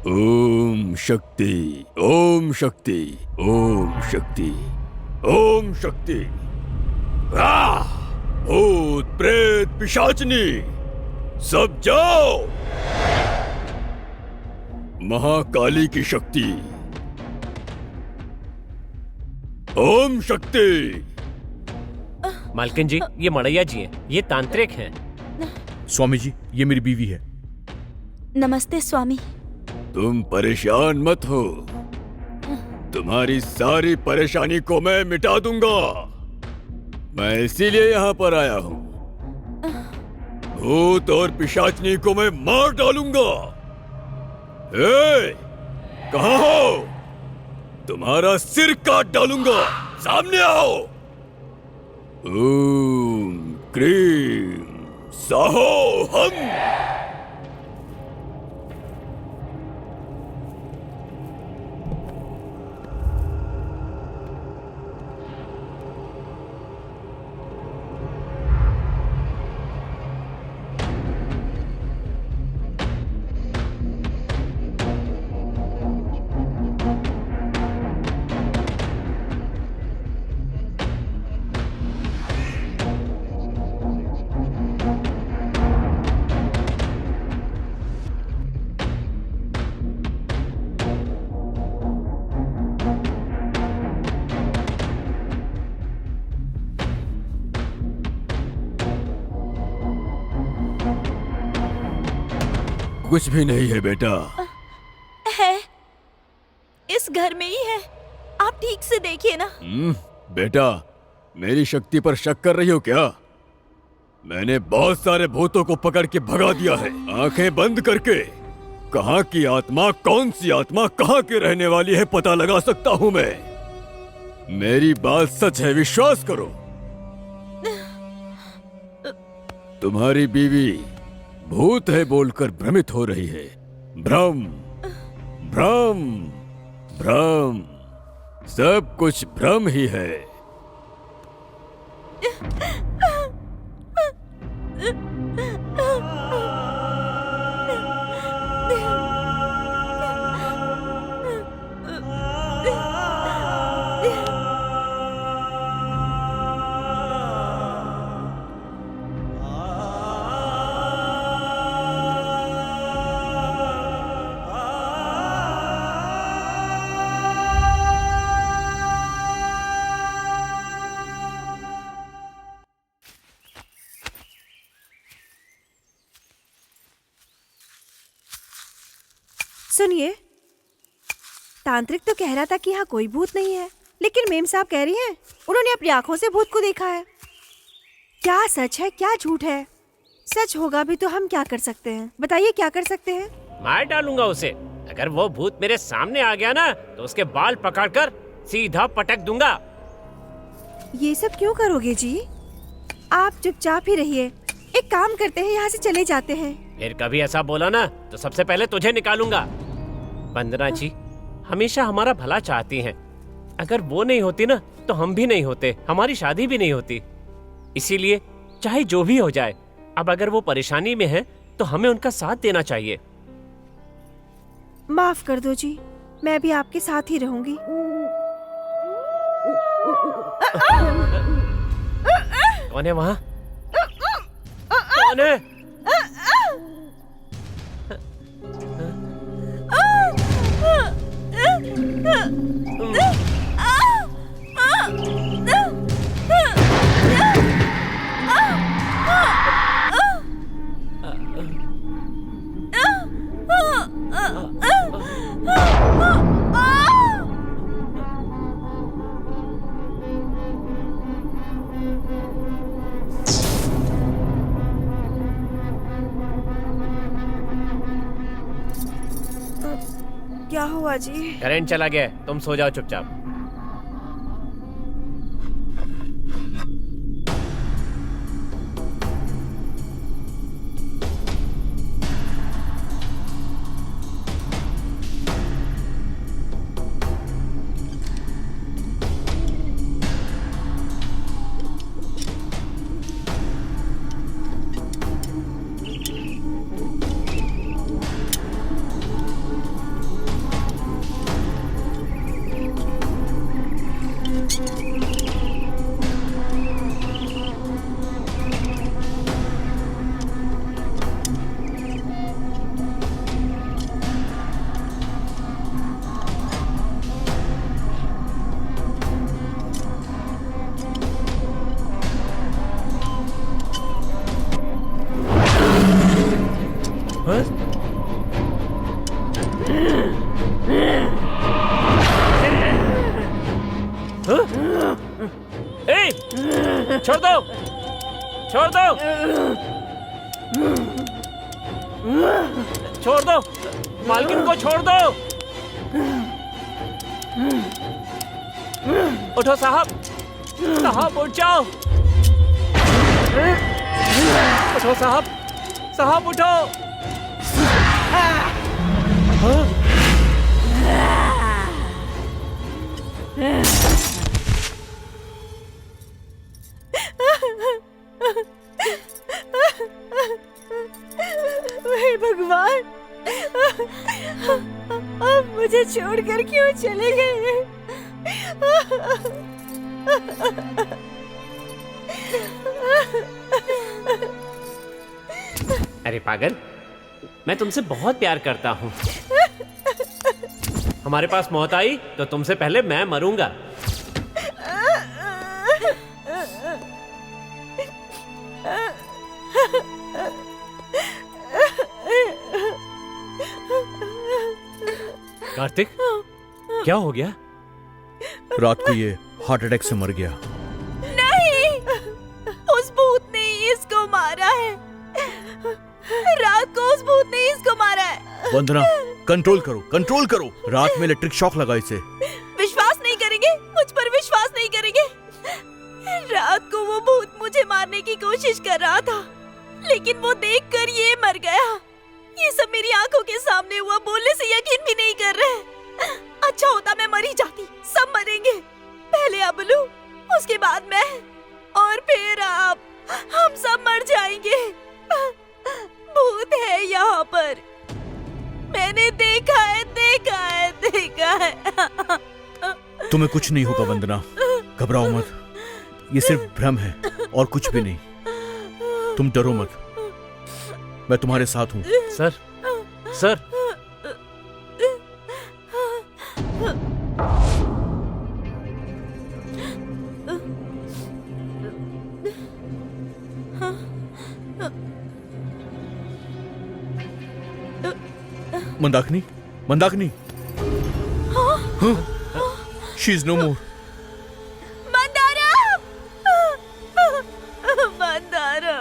ओम शक्ति, ओम शक्ति, ओम शक्ति, ओम शक्ति। भूत प्रेत पिशाचनी सब जाओ। महाकाली की शक्ति, ओम शक्ति। मालकिन जी, ये मड़ैया जी हैं, ये तांत्रिक हैं। स्वामी जी, ये मेरी बीवी है। नमस्ते स्वामी। तुम परेशान मत हो, तुम्हारी सारी परेशानी को मैं मिटा दूंगा। मैं इसीलिए यहाँ पर आया हूँ। भूत और पिशाचनी को मैं मार डालूंगा। कहाँ हो? तुम्हारा सिर काट डालूंगा। सामने आओ। ओम क्रीम साहो हम। कुछ भी नहीं है बेटा। है, इस घर में ही है। आप ठीक से देखिए ना। बेटा, मेरी शक्ति पर शक कर रही हो क्या? मैंने बहुत सारे भूतों को पकड़ के भगा दिया है, आंखें बंद करके। कहाँ की आत्मा, कौन सी आत्मा कहाँ की रहने वाली है पता लगा सकता हूँ मैं। मेरी बात सच है, विश्वास करो। तुम्हारी बीवी भूत है बोलकर भ्रमित हो रही है। भ्रम भ्रम भ्रम, सब कुछ भ्रम ही है। सुनिए, तांत्रिक तो कह रहा था कि यहाँ कोई भूत नहीं है, लेकिन मेम साहब कह रही हैं उन्होंने अपनी आंखों से भूत को देखा है। क्या सच है क्या झूठ है? सच होगा भी तो हम क्या कर सकते हैं? बताइए क्या कर सकते हैं? मार डालूंगा उसे। अगर वो भूत मेरे सामने आ गया ना तो उसके बाल पकड़कर सीधा पटक दूंगा। ये सब क्यों करोगे जी? आप चुपचाप ही रहिए। एक काम करते हैं, यहाँ से चले जाते हैं। फिर कभी ऐसा बोला ना तो सबसे पहले तुझे निकालूंगा। वंदना जी हमेशा हमारा भला चाहती हैं। अगर वो नहीं होती ना तो हम भी नहीं होते, हमारी शादी भी नहीं होती। इसीलिए चाहे जो भी हो जाए, अब अगर वो परेशानी में है तो हमें उनका साथ देना चाहिए। माफ कर दो जी, मैं भी आपके साथ ही रहूंगी। कौन है वहाँ? कौन है? क्या हुआ जी? करंट चला गया, तुम सो जाओ चुपचाप। छोड़ दो, छोड़ दो। छोड़ दो, मालकिन को छोड़ दो। उठो साहब, साहब उठ जाओ। उठो साहब, साहब उठो। हे भगवान, आप मुझे छोड़कर क्यों चले गए? अरे पागल, मैं तुमसे बहुत प्यार करता हूँ। हमारे पास मौत आई तो तुमसे पहले मैं मरूंगा। कार्तिक, क्या हो गया? रात को ये हार्ट अटैक से मर गया। नहीं, उस भूत ने ही इसको मारा है। रात को उस भूत ने ही इसको मारा है। वंदना, कंट्रोल करो, कंट्रोल करो। रात में इलेक्ट्रिक शॉक लगा इसे। विश्वास नहीं करेंगे, मुझ पर विश्वास नहीं करेंगे। रात को वो भूत मुझे मारने की कोशिश कर रहा था, लेकिन वो देखकर ये मर गया। ये सब मेरी आंखों के सामने हुआ, बोलने से यकीन भी नहीं कर रहे। अच्छा होता मैं मरी जाती, सब मरेंगे। पहले अबलू, उसके बाद मैं, और फिर आप। हम सब मर जाएंगे। भूत है यहाँ पर, मैंने देखा है, देखा है, देखा है। तुम्हें कुछ नहीं होगा वंदना, घबराओ मत। ये सिर्फ भ्रम है और कुछ भी नहीं। तुम डरो मत, मैं तुम्हारे साथ हूँ। Sir, sir, Mandakini, Mandakini, she is no more. Mandara, Mandara.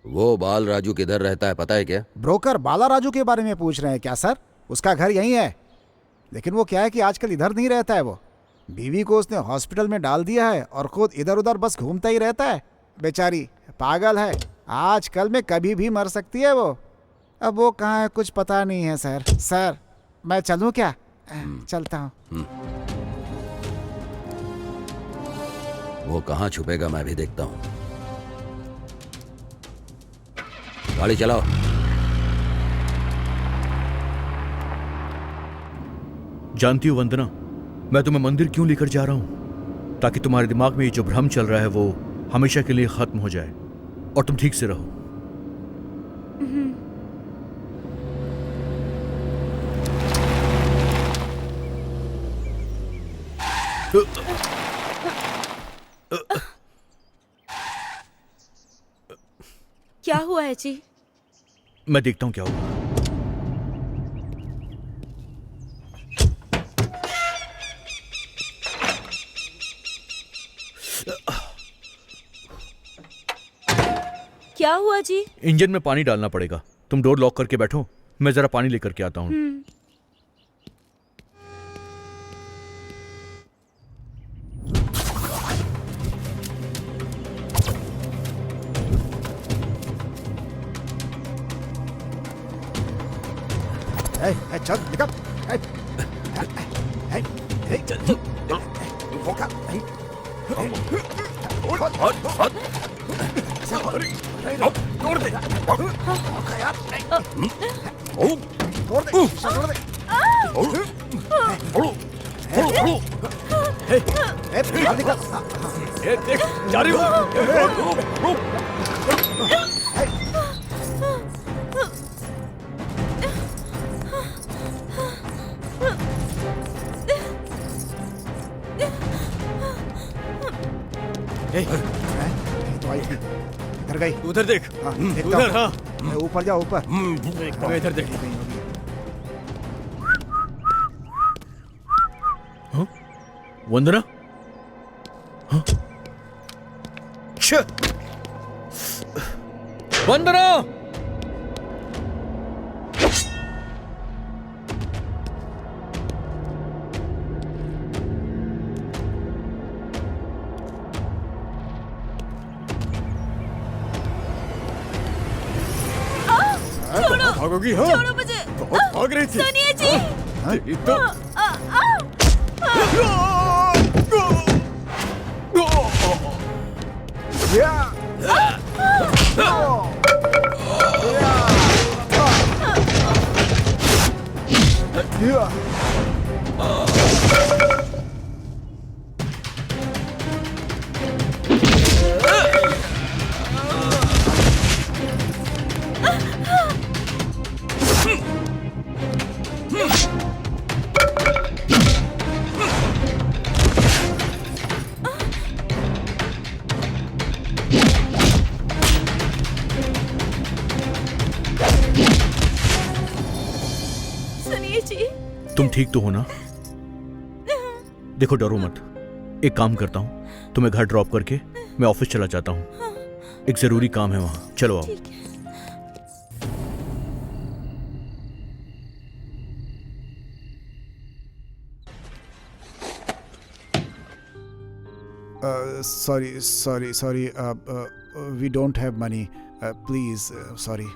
वो बाल राजू किधर रहता है पता है क्या? ब्रोकर बाला राजू के बारे में पूछ रहे हैं क्या सर? उसका घर यहीं है, लेकिन वो क्या है कि आजकल इधर नहीं रहता है। वो बीवी को उसने हॉस्पिटल में डाल दिया है और खुद इधर उधर बस घूमता ही रहता है। बेचारी पागल है, आजकल में कभी भी मर सकती है वो। अब वो कहाँ है कुछ पता नहीं है सर। सर मैं चलूँ क्या? चलता हूँ। वो कहाँ छुपेगा मैं भी देखता हूँ। गाड़ी चलाओ। जानती हो वंदना, मैं तुम्हें मंदिर क्यों लेकर जा रहा हूं? ताकि तुम्हारे दिमाग में ये जो भ्रम चल रहा है वो हमेशा के लिए खत्म हो जाए और तुम ठीक से रहो। क्या हुआ है जी? मैं देखता हूं क्या हुआ। क्या हुआ जी? इंजन में पानी डालना पड़ेगा। तुम डोर लॉक करके बैठो, मैं जरा पानी लेकर के आता हूं। चल निकल। तोड़ दे, जा रही हो? तो आई थी, इधर गई। उधर देख, देखता उधर। हूँ। हाँ, ऊपर जा, ऊपर। मैं इधर देख। वंदना, हाँ? वंदना! भागोगी? हाँ, छोड़ो मुझे। बहुत भाग रही थी। सुनिए जी। तेरी तो सुनिए जी। तुम ठीक तो हो ना? देखो, डरो मत। एक काम करता हूँ, तुम्हें घर ड्रॉप करके मैं ऑफिस चला जाता हूँ। एक जरूरी काम है वहां। चलो आओ। sorry. We don't have money. Please, sorry.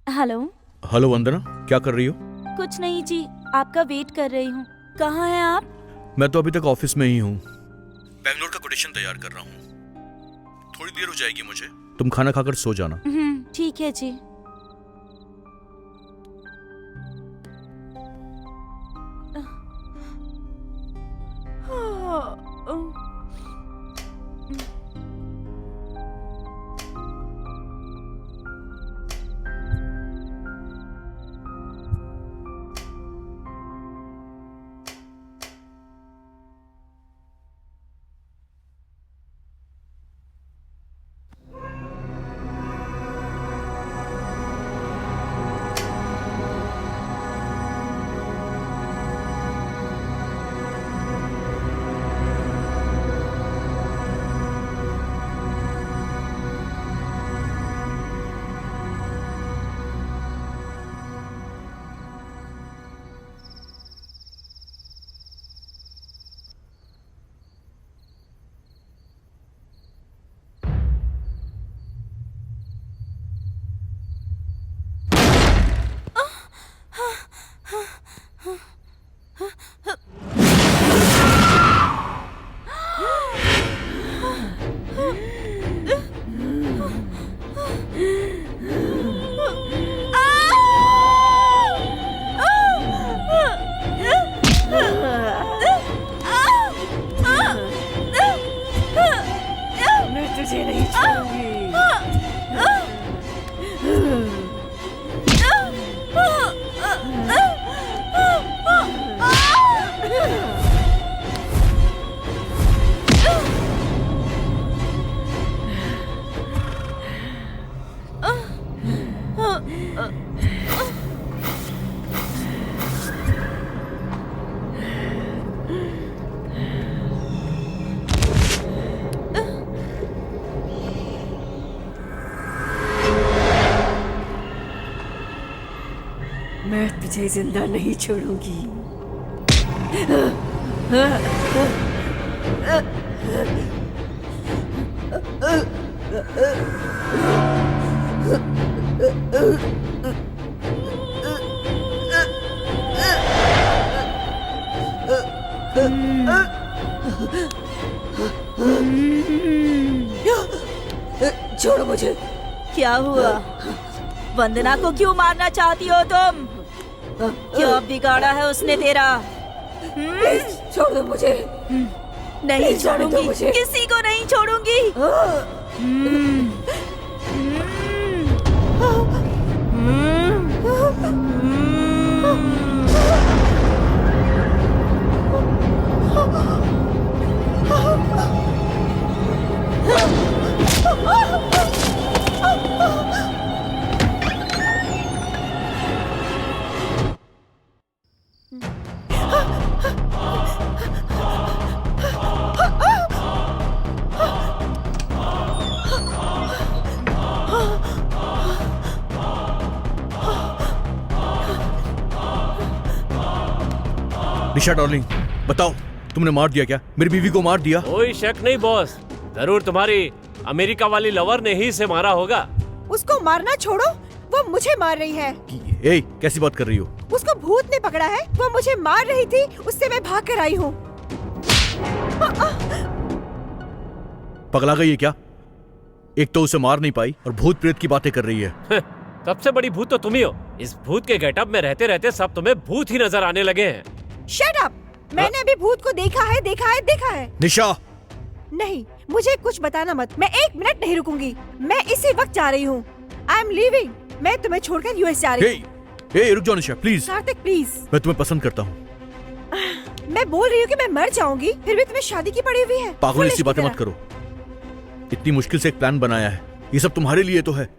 Hello. Hello Vandana, क्या कर रही हो? कुछ नहीं जी, आपका वेट कर रही हूँ। कहाँ हैं आप? मैं तो अभी तक ऑफिस में ही हूँ। बैंगलोर का कोटेशन तैयार कर रहा हूँ। थोड़ी देर हो जाएगी मुझे। तुम खाना खाकर सो जाना। ठीक है जी। मैं तुझे जिंदा नहीं छोड़ूंगी। छोड़ो मुझे। क्या हुआ? वंदना को क्यों मारना चाहती हो तुम? क्या बिगाड़ा है उसने तेरा? छोड़ दो मुझे। नहीं छोड़ूंगी, मुझे। किसी को नहीं छोड़ूंगी। निशा डार्लिंग, बताओ तुमने मार दिया क्या? मेरी बीवी को मार दिया? कोई शक नहीं बॉस, जरूर तुम्हारी अमेरिका वाली लवर ने ही इसे मारा होगा। उसको मारना छोड़ो, वो मुझे मार रही है। ए, कैसी बात कर रही हो? उसको भूत ने पकड़ा है, वो मुझे मार रही थी, उससे मैं भाग कर आई हूँ। पगला गई है क्या? एक तो उसे मार नहीं पाई और भूत प्रेत की बातें कर रही है। सबसे बड़ी भूत तो तुम ही हो। इस भूत के गेटअप में रहते रहते सब तुम्हें भूत ही नजर आने लगे हैं। Shut up! मैंने अभी भूत को देखा है, देखा है, देखा है। निशा! नहीं, मुझे कुछ बताना मत। मैं 1 मिनट नहीं रुकूंगी। मैं इसी वक्त जा रही हूँ। I am leaving. मैं तुम्हें छोड़कर यूएस जा रही हूँ। रुक जाओ निशा, प्लीज। कार्तिक प्लीज। मैं तुम्हें पसंद करता हूँ। मैं बोल रही हूँ कि मैं मर जाऊंगी, फिर भी तुम्हें शादी की पड़ी हुई है। पागल ऐसी बातें मत करो। इतनी मुश्किल से एक प्लान बनाया है, ये सब तुम्हारे लिए तो है।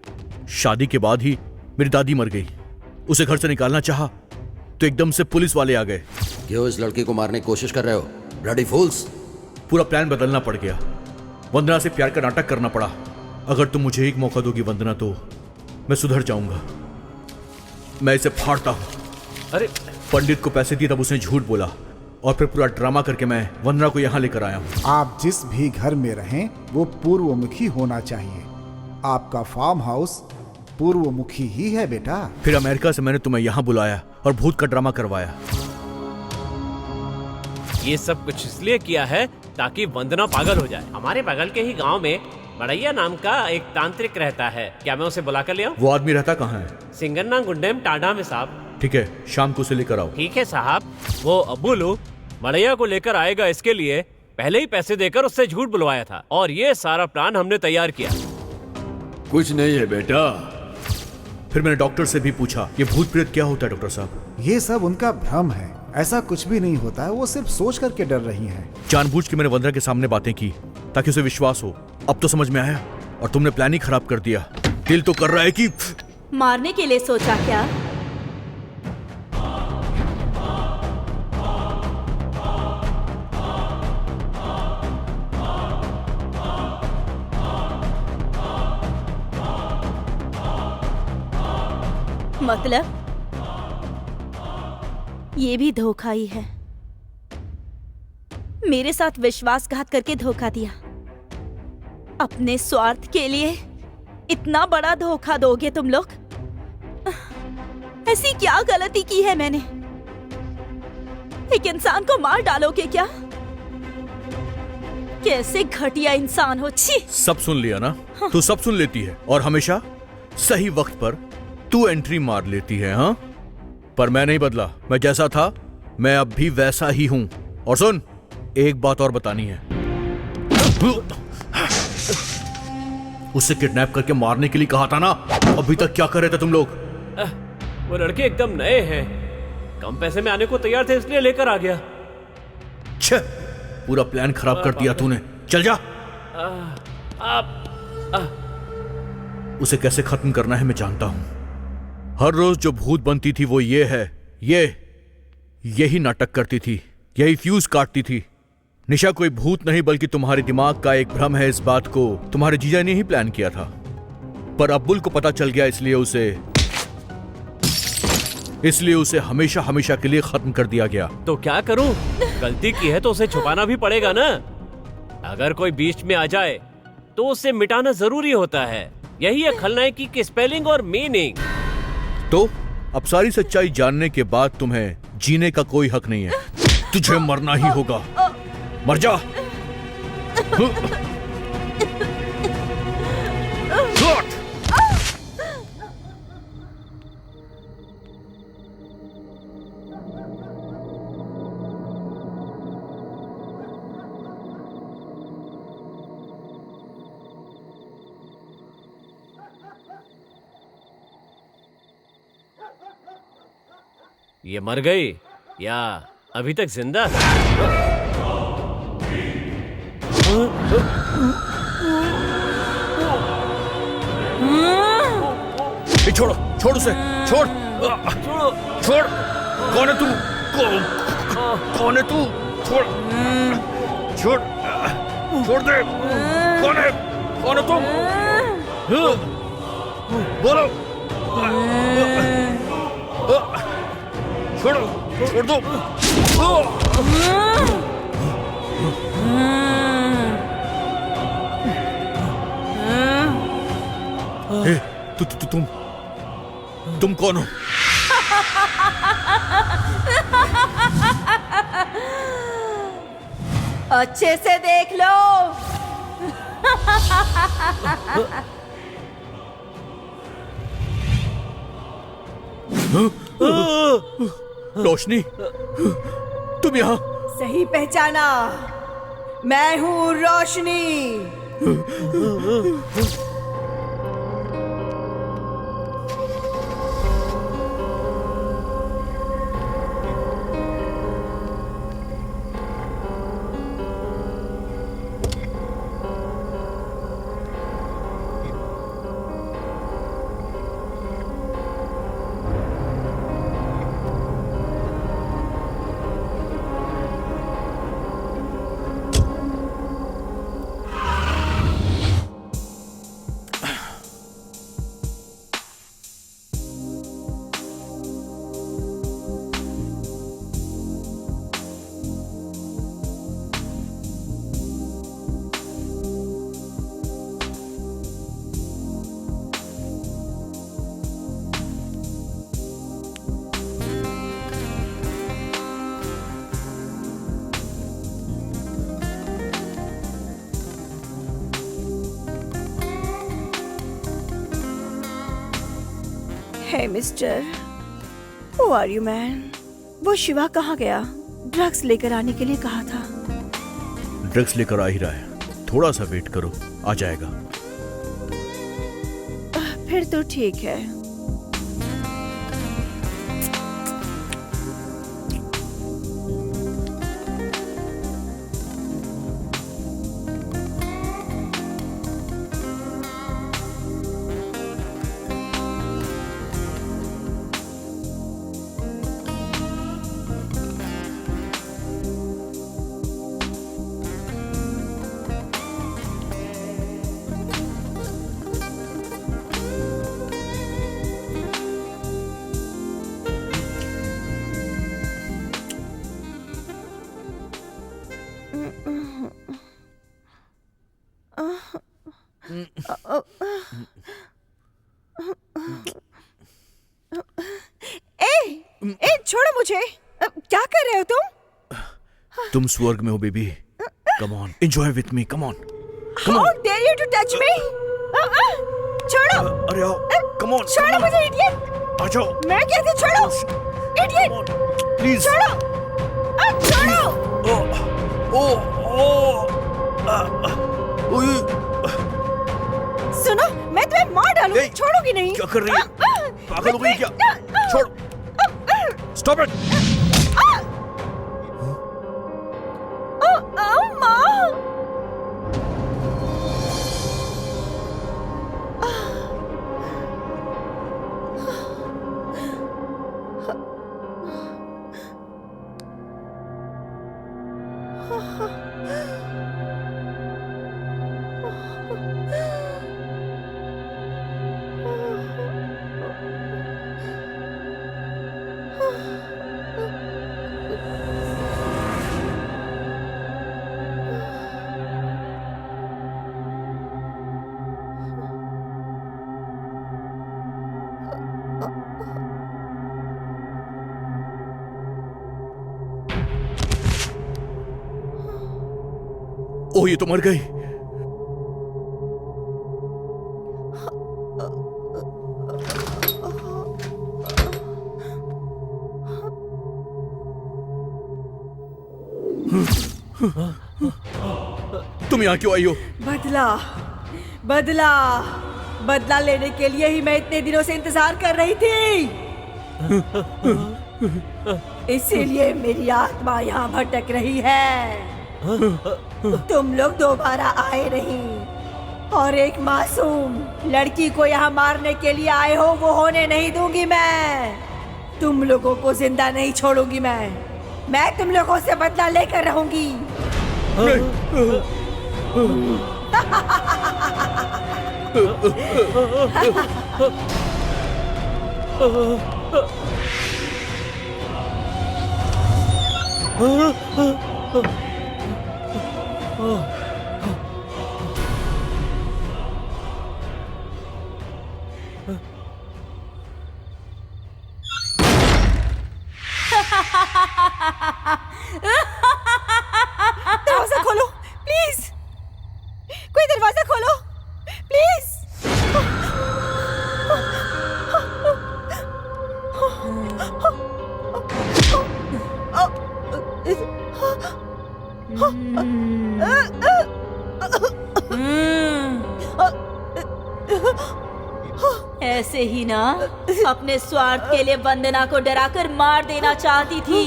शादी के बाद ही मेरी दादी मर गई। उसे घर से निकालना चाहा तो एकदम से पुलिस वाले आ गए। क्यों इस लड़की को मारने की कोशिश कर रहे हो? ब्लडी फूल्स! पूरा प्लान बदलना पड़ गया। वंदना से प्यार का नाटक करना पड़ा। अगर तुम मुझे एक मौका दोगी वंदना, तो मैं सुधर जाऊंगा। मैं इसे फाड़ता हूं। अरे पंडित को पैसे दिए तब उसने झूठ बोला और फिर पूरा ड्रामा करके मैं वंदना को यहाँ लेकर आया हूँ। आप जिस भी घर में रहें वो पूर्वमुखी होना चाहिए। आपका फार्म हाउस पूर्वमुखी ही है बेटा। फिर अमेरिका से मैंने तुम्हें यहाँ बुलाया और भूत का ड्रामा करवाया। ये सब कुछ इसलिए किया है ताकि वंदना पागल हो जाए। हमारे बगल के ही गांव में बड़ैया नाम का एक तांत्रिक रहता है। क्या मैं उसे बुला कर ले आऊं? वो आदमी रहता कहाँ है? सिंगन्ना गुंडेम टाडा में साहब। ठीक है, शाम को उसे लेकर आओ। ठीक है साहब। वो अब्बुलू बड़ैया को लेकर आएगा, इसके लिए पहले ही पैसे देकर उससे झूठ बुलवाया था और ये सारा प्लान हमने तैयार किया। कुछ नहीं है बेटा। फिर मैंने डॉक्टर से भी पूछा, ये भूत प्रेत क्या होता है डॉक्टर साहब? ये सब उनका भ्रम है, ऐसा कुछ भी नहीं होता है। वो सिर्फ सोच करके डर रही हैं। जानबूझ के मैंने वंदना के सामने बातें की ताकि उसे विश्वास हो। अब तो समझ में आया और तुमने प्लान ही खराब कर दिया। दिल तो कर रहा है कि मारने के लिए सोचा क्या? मतलब ये भी धोखा ही है। मेरे साथ विश्वासघात करके धोखा दिया। अपने स्वार्थ के लिए इतना बड़ा धोखा दोगे तुम लोग? ऐसी क्या गलती की है मैंने? एक इंसान को मार डालोगे क्या? कैसे घटिया इंसान हो। छी! सब सुन लिया ना? तू सब सुन लेती है और हमेशा सही वक्त पर तू एंट्री मार लेती है। हाँ, पर मैं नहीं बदला। मैं जैसा था मैं अब भी वैसा ही हूं। और सुन, एक बात और बतानी है। उसे किडनैप करके मारने के लिए कहा था ना? अभी तक क्या कर रहे थे तुम लोग? वो लड़के एकदम नए हैं, कम पैसे में आने को तैयार थे, इसलिए लेकर आ गया। छे, पूरा प्लान खराब कर दिया तूने। चल जा। उसे कैसे खत्म करना है मैं जानता हूं। हर रोज जो भूत बनती थी वो ये है, यही नाटक करती थी, यही फ्यूज काटती थी। निशा कोई भूत नहीं बल्कि तुम्हारे दिमाग का एक भ्रम है। इस बात को तुम्हारे जीजा ने ही प्लान किया था, पर अब्बुल को पता चल गया, इसलिए उसे हमेशा हमेशा के लिए खत्म कर दिया गया। तो क्या करूं? गलती की है तो उसे छुपाना भी पड़ेगा ना। अगर कोई बीच में आ जाए तो उसे मिटाना जरूरी होता है। यही है खलनायकी की स्पेलिंग और मीनिंग। तो अब सारी सच्चाई जानने के बाद तुम्हें जीने का कोई हक नहीं है। तुझे मरना ही होगा। मर जा। ये मर गई या अभी तक जिंदा है? छोड़ो, छोड़ उसे, छोड़, छोड़। कौन है तू? कौन है तू? छोड़, छोड़, छोड़ दे। कौन है? कौन है तुम? बोलो। छोड़ो, छोड़ दो। ए, तुम कौन हो? अच्छे से देख लो। रोशनी, तुम यहाँ? सही पहचाना, मैं हूँ Roshni. Hey mister, who are you man? वो शिवा कहाँ गया? ड्रग्स लेकर आने के लिए कहा था। ड्रग्स लेकर आ ही रहा है, थोड़ा सा वेट करो, आ जाएगा। फिर तो ठीक है। ए, छोड़ो मुझे। क्या कर रहे हो तुम? तुम स्वर्ग में हो baby. Come on, enjoy with me, come on. How dare you to touch me? छोड़ो। अरे आओ, कम ऑन। छोड़ो मुझे, इडियट। आ जाओ। मैं कहती छोड़ो, इडियट। प्लीज छोड़ो, छोड़ो। सुनो, मैं तुम्हें मार डालूंगी, छोड़ूंगी नहीं। क्या कर रही है? पागल हो गई क्या? छोड़। Stop it. ओ, ये तो मर गई। तुम यहाँ क्यों आई हो? बदला, बदला, बदला लेने के लिए ही मैं इतने दिनों से इंतजार कर रही थी। इसीलिए मेरी आत्मा यहाँ भटक रही है। तुम लोग दोबारा आए नहीं और एक मासूम लड़की को यहाँ मारने के लिए आए हो, वो होने नहीं दूंगी मैं। तुम लोगों को जिंदा नहीं छोड़ूंगी मैं तुम लोगों से बदला लेकर रहूंगी। दरवाजा खोलो प्लीज, कोई दरवाजा खोलो प्लीज। ऐसे ही ना अपने स्वार्थ के लिए वंदना को डराकर मार देना चाहती थी।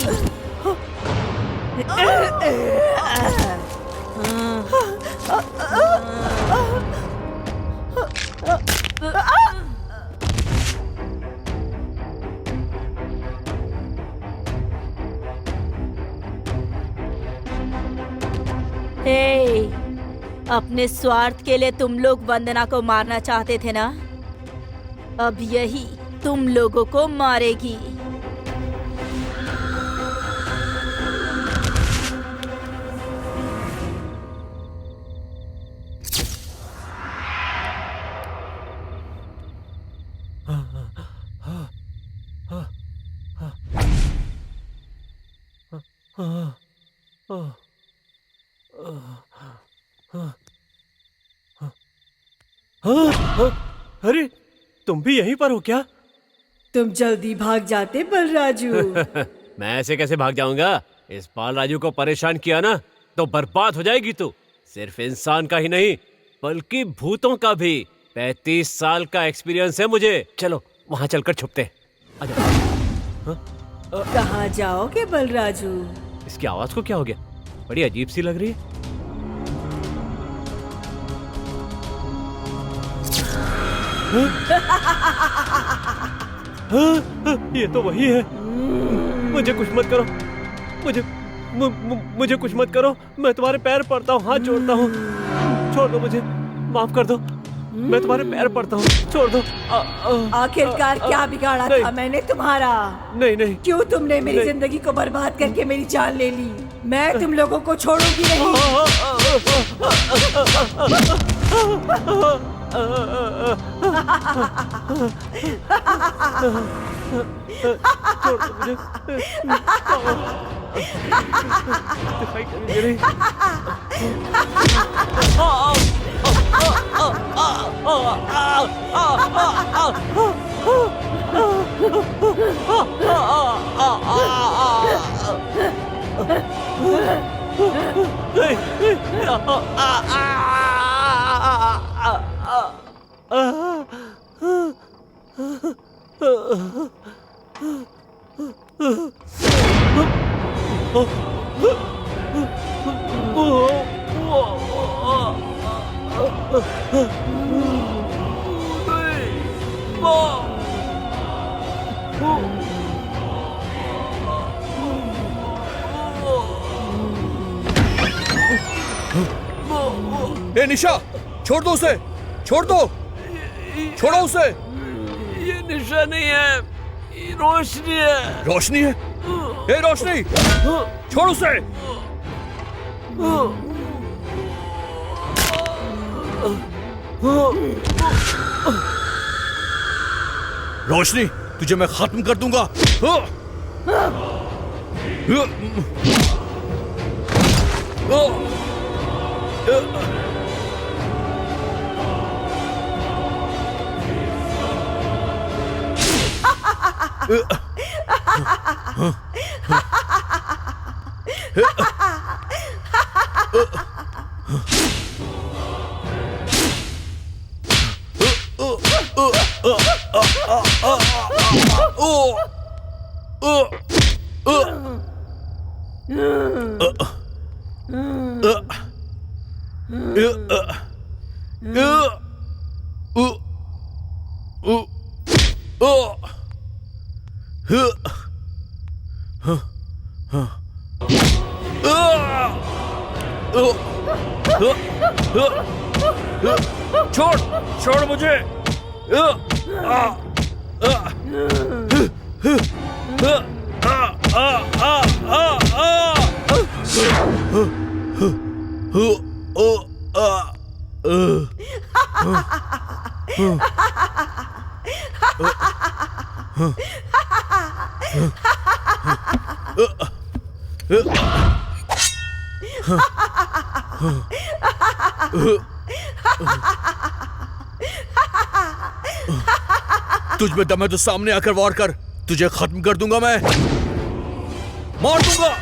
हे, अपने स्वार्थ के लिए तुम लोग वंदना को मारना चाहते थे ना? अब यही तुम लोगों को मारेगी। अरे तुम भी यहीं पर हो क्या? तुम जल्दी भाग जाते बलराजू। मैं ऐसे कैसे भाग जाऊंगा? इस बाल राजू को परेशान किया ना तो बर्बाद हो जाएगी तू। सिर्फ इंसान का ही नहीं बल्कि भूतों का भी 35 साल का एक्सपीरियंस है मुझे। चलो वहां चलकर छुपते हैं। कहाँ जाओगे बलराजू? इसकी आवाज को क्या हो गया? बड़ी अजीब सी लग रही है। ये तो वही है। मुझे कुछ मत करो, मुझे कुछ मत करो। मैं तुम्हारे पैर पड़ता हूँ, हाथ जोड़ता हूँ। छोड़ दो मुझे, माफ कर दो। मैं तुम्हारे पैर पड़ता हूँ, छोड़ दो। आखिरकार क्या बिगाड़ा था मैंने तुम्हारा? नहीं नहीं। क्यों तुमने मेरी जिंदगी को बर्बाद करके मेरी जान ले ली? मैं तुम लोगों को छोड़ूंगी नहीं। ए निशा, छोड़ दो उसे, छोड़ दो, छोड़ो उसे। ये निशा नहीं है, ये रोशनी है। रोशनी है? ए रोशनी, छोड़ उसे। रोशनी, तुझे मैं खत्म कर दूंगा। छोड़, छोड़ मुझे। तुझ में दम है तो सामने आकर वार कर, तुझे खत्म कर दूंगा मैं, मार दूंगा।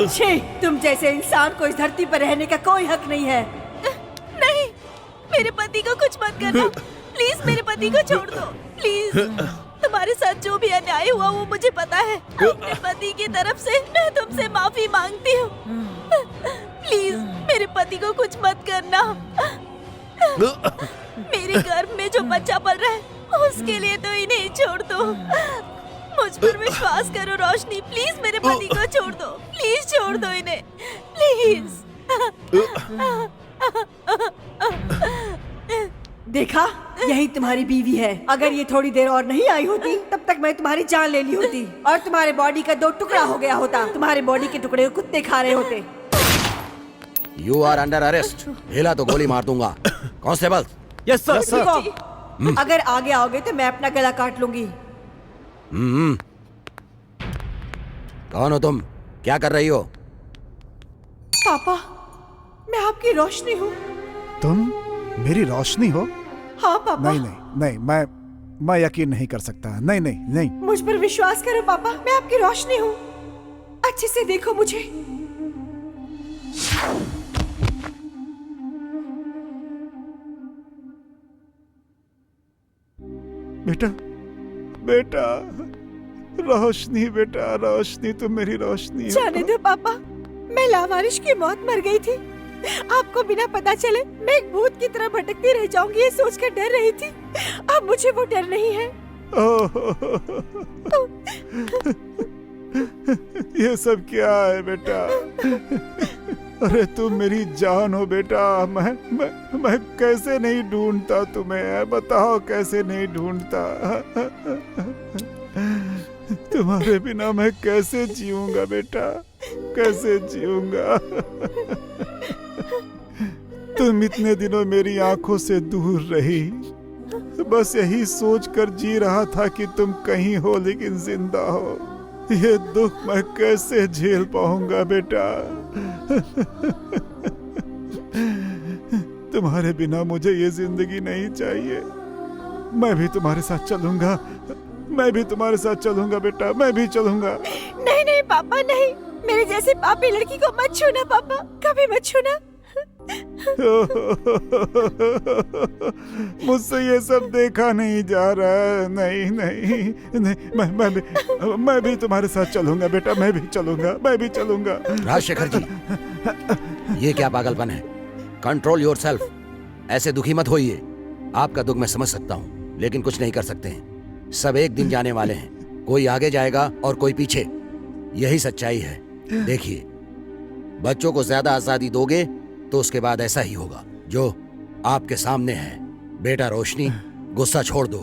छी, तुम जैसे इंसान को इस धरती पर रहने का कोई हक नहीं है। नहीं, मेरे पति को कुछ मत करना। प्लीज मेरे पति को छोड़ दो, प्लीज। तुम्हारे साथ जो भी अन्याय हुआ वो मुझे पता है। अपने पति की तरफ से मैं तुमसे माफी मांगती हूँ। प्लीज मेरे पति को कुछ मत करना। मेरे गर्भ में जो बच्चा पल रहा है उसके लिए तो इन्हें छोड़ दो। मुझ पर विश्वास करो रोशनी, प्लीज मेरे पति को छोड़ दो, प्लीज छोड़ दो इन्हें, प्लीज। देखा, यही तुम्हारी बीवी है। अगर ये थोड़ी देर और नहीं आई होती तब तक मैं तुम्हारी जान ले ली होती और तुम्हारे बॉडी का 2 टुकड़ा हो गया होता। तुम्हारे बॉडी के टुकड़े को कुत्ते खा रहे होते। You are under arrest. हिला तो गोली मार दूंगा। कांस्टेबल। Yes sir. रुको, अगर आगे आओगे तो मैं अपना गला काट लूंगी। कौन हो तुम? क्या कर रही हो? पापा, मैं आपकी रोशनी हूँ। तुम मेरी रोशनी हो? हाँ पापा। नहीं नहीं नहीं, मैं यकीन नहीं कर सकता। नहीं नहीं नहीं। मुझ पर विश्वास करो पापा, मैं आपकी रोशनी हूँ। अच्छे से देखो मुझे। बेटा, बेटा, रोशनी, बेटा रोशनी, तुम मेरी रोशनी हो। जाने दो पापा, मैं लावारिश की मौत मर गई थी। आपको बिना पता चले मैं एक भूत की तरह भटकती रह जाऊंगी ये सोचकर डर रही थी। अब मुझे वो डर नहीं है। ये सब क्या है बेटा? अरे तुम मेरी जान हो बेटा। मैं कैसे नहीं ढूंढता तुम्हें, बताओ कैसे नहीं ढूंढता। तुम्हारे बिना मैं कैसे जीऊंगा बेटा, कैसे जीऊंगा? तुम इतने दिनों मेरी आंखों से दूर रही, बस यही सोचकर जी रहा था कि तुम कहीं हो लेकिन जिंदा हो। ये दुख मैं कैसे झेल पाऊंगा बेटा? तुम्हारे बिना मुझे ये जिंदगी नहीं चाहिए। मैं भी तुम्हारे साथ चलूंगा, मैं भी तुम्हारे साथ चलूंगा बेटा, मैं भी चलूंगा। नहीं नहीं पापा, नहीं। मेरे जैसे पापी लड़की को मत छूना पापा, कभी मत छूना। मुझसे ये सब देखा नहीं जा रहा है। नहीं नहीं नहीं, मैं भी तुम्हारे साथ चलूंगा बेटा, मैं भी चलूंगा, मैं भी चलूंगा। राजशेखर जी, ये क्या पागलपन है? Control yourself. ऐसे दुखी मत होइए। आपका दुख मैं समझ सकता हूँ, लेकिन कुछ नहीं कर सकते हैं। सब एक दिन जाने वाले हैं, कोई आगे जाएगा और कोई पीछे। यही सच्चाई है। देखिए, बच्चों को ज्यादा आजादी दोगे तो उसके बाद ऐसा ही होगा जो आपके सामने है। बेटा रोशनी, गुस्सा छोड़ दो।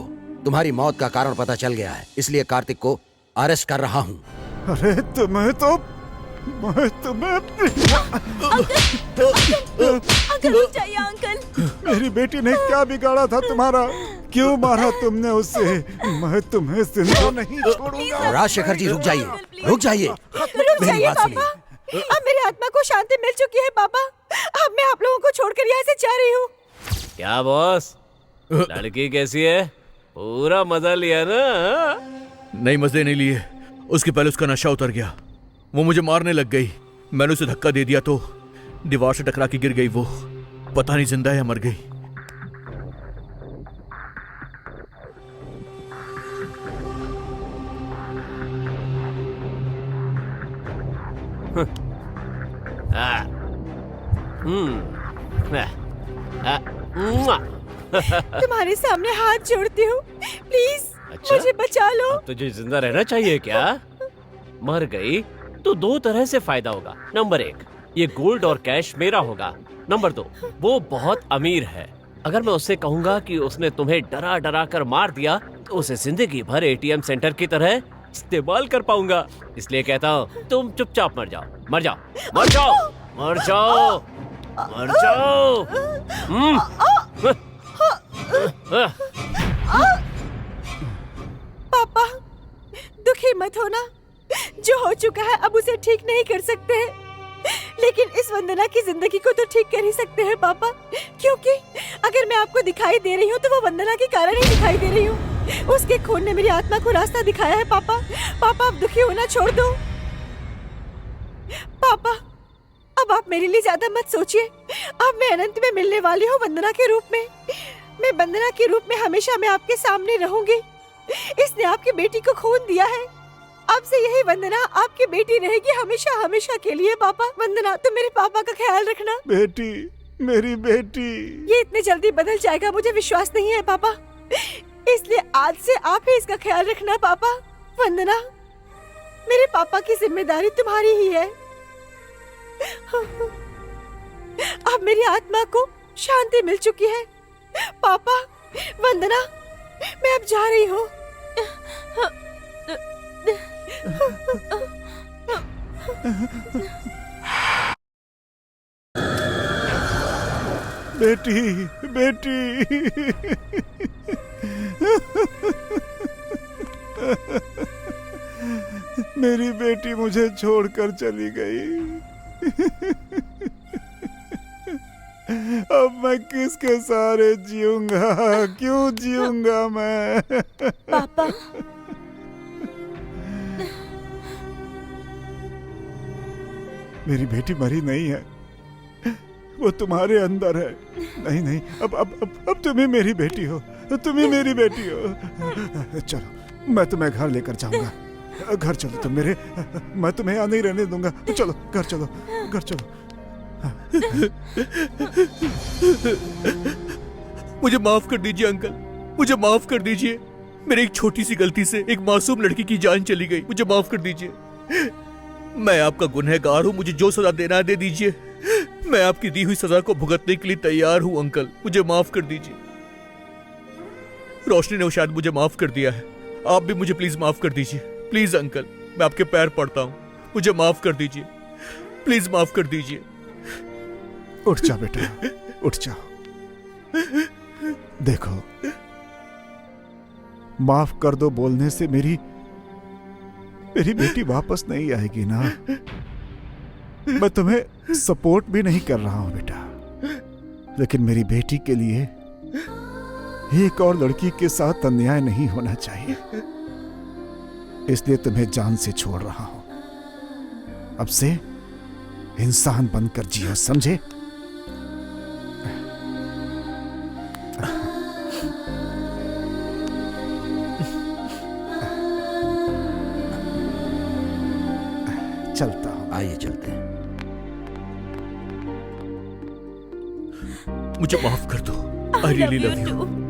तुम्हारी मौत का कारण पता चल गया है, इसलिए कार्तिक को अरेस्ट कर रहा हूँ। अरे मैं तुम्हें अंकल रुक जाइए अंकल। मेरी बेटी ने क्या बिगाड़ा था तुम्हारा? क्यों मारा तुमने उसे? मैं तुम्हें जिंदा नहीं छोड़ूंगा। राजशेखर जी रुक जाइए, रुक जाइए। रुक जाइए पापा। अब मेरी आत्मा को शांति मिल चुकी है पापा। अब मैं आप लोगों को छोड़कर यहाँ से जा रही हूँ। क्या बॉस, लड़की कैसी है? पूरा मजा लिया ना? नहीं, मजे नहीं लिए। उसके पहले उसका नशा उतर गया। वो मुझे मारने लग गई। मैंने उसे धक्का दे दिया तो दीवार से टकरा के गिर गई। वो पता नहीं जिंदा है या मर गई। तुम्हारे सामने हाथ जोड़ती हूँ, प्लीज अच्छा? मुझे बचा लो। अब तुझे जिंदा रहना चाहिए क्या? मर गई तो 2 तरह से फायदा होगा। नंबर 1, ये गोल्ड और कैश मेरा होगा। नंबर 2, वो बहुत अमीर है। अगर मैं उससे कहूंगा कि उसने तुम्हें डरा डरा कर मार दिया तो उसे जिंदगी भर एटीएम सेंटर की तरह इस्तेमाल कर पाऊंगा। इसलिए कहता हूँ तुम चुपचाप मर जाओ, मर जाओ, मर जाओ, मर जाओ, मर जाओ। पापा दुखी मत होना, जो हो चुका है अब उसे ठीक नहीं कर सकते हैं, लेकिन इस वंदना की जिंदगी को तो ठीक कर ही सकते हैं पापा, क्योंकि अगर मैं आपको दिखाई दे रही हूँ तो वो वंदना के कारण ही दिखाई दे रही हूँ। उसके खून ने मेरी आत्मा को रास्ता दिखाया है पापा। पापा अब दुखी होना छोड़ दो। पापा अब आप मेरे लिए ज्यादा मत सोचिए। अब मैं अनंत में मिलने वाली हूँ वंदना के रूप में। मैं वंदना के रूप में हमेशा मैं आपके सामने रहूंगी। इसने आपकी बेटी को खून दिया है, अब से यही वंदना आपकी बेटी रहेगी हमेशा हमेशा के लिए। पापा वंदना तुम मेरे पापा का ख्याल रखना। बेटी, मेरी बेटी। ये इतने जल्दी बदल जाएगा मुझे विश्वास नहीं है पापा, इसलिए आज से आप ही इसका ख्याल रखना पापा। वंदना मेरे पापा की जिम्मेदारी तुम्हारी ही है। अब मेरी आत्मा को शांति मिल चुकी है पापा। वंदना मैं अब जा रही हूँ। बेटी, बेटी। मेरी बेटी मुझे छोड़कर चली गई। अब मैं किसके सहारे जीऊंगा? क्यों जीऊंगा मैं? पापा मेरी बेटी मरी नहीं है, वो तुम्हारे अंदर है। नहीं नहीं, अब तुम ही मेरी बेटी हो, तुम ही मेरी बेटी हो। चलो मैं तुम्हें घर लेकर जाऊंगा। घर चलो तुम मेरे, मैं तुम्हें यहाँ नहीं रहने दूंगा। चलो घर चलो, घर चलो। मुझे माफ कर दीजिए अंकल, मुझे माफ कर दीजिए। मेरी एक छोटी सी गलती से एक मासूम लड़की की जान चली गई। मुझे माफ कर दीजिए। मैं आपका गुनहगार हूँ, मुझे जो सजा देना है दे दीजिए। मैं आपकी दी हुई सजा को भुगतने के लिए तैयार हूँ अंकल, मुझे माफ कर दीजिए। रोशनी ने शायद मुझे माफ कर दिया है, आप भी मुझे प्लीज माफ कर दीजिए। प्लीज अंकल, मैं आपके पैर पड़ता हूँ, मुझे माफ कर दीजिए, प्लीज माफ कर दीजिए। उठ जा बेटा, उठ जाओ। देखो, माफ कर दो बोलने से मेरी बेटी वापस नहीं आएगी ना। मैं तुम्हें सपोर्ट भी नहीं कर रहा हूं बेटा, लेकिन मेरी बेटी के लिए एक और लड़की के साथ अन्याय नहीं होना चाहिए, इसलिए तुम्हें जान से छोड़ रहा हूं। अब से इंसान बनकर जियो, समझे? चलता हूं। आइए चलते हैं। मुझे माफ कर दो। I really love you.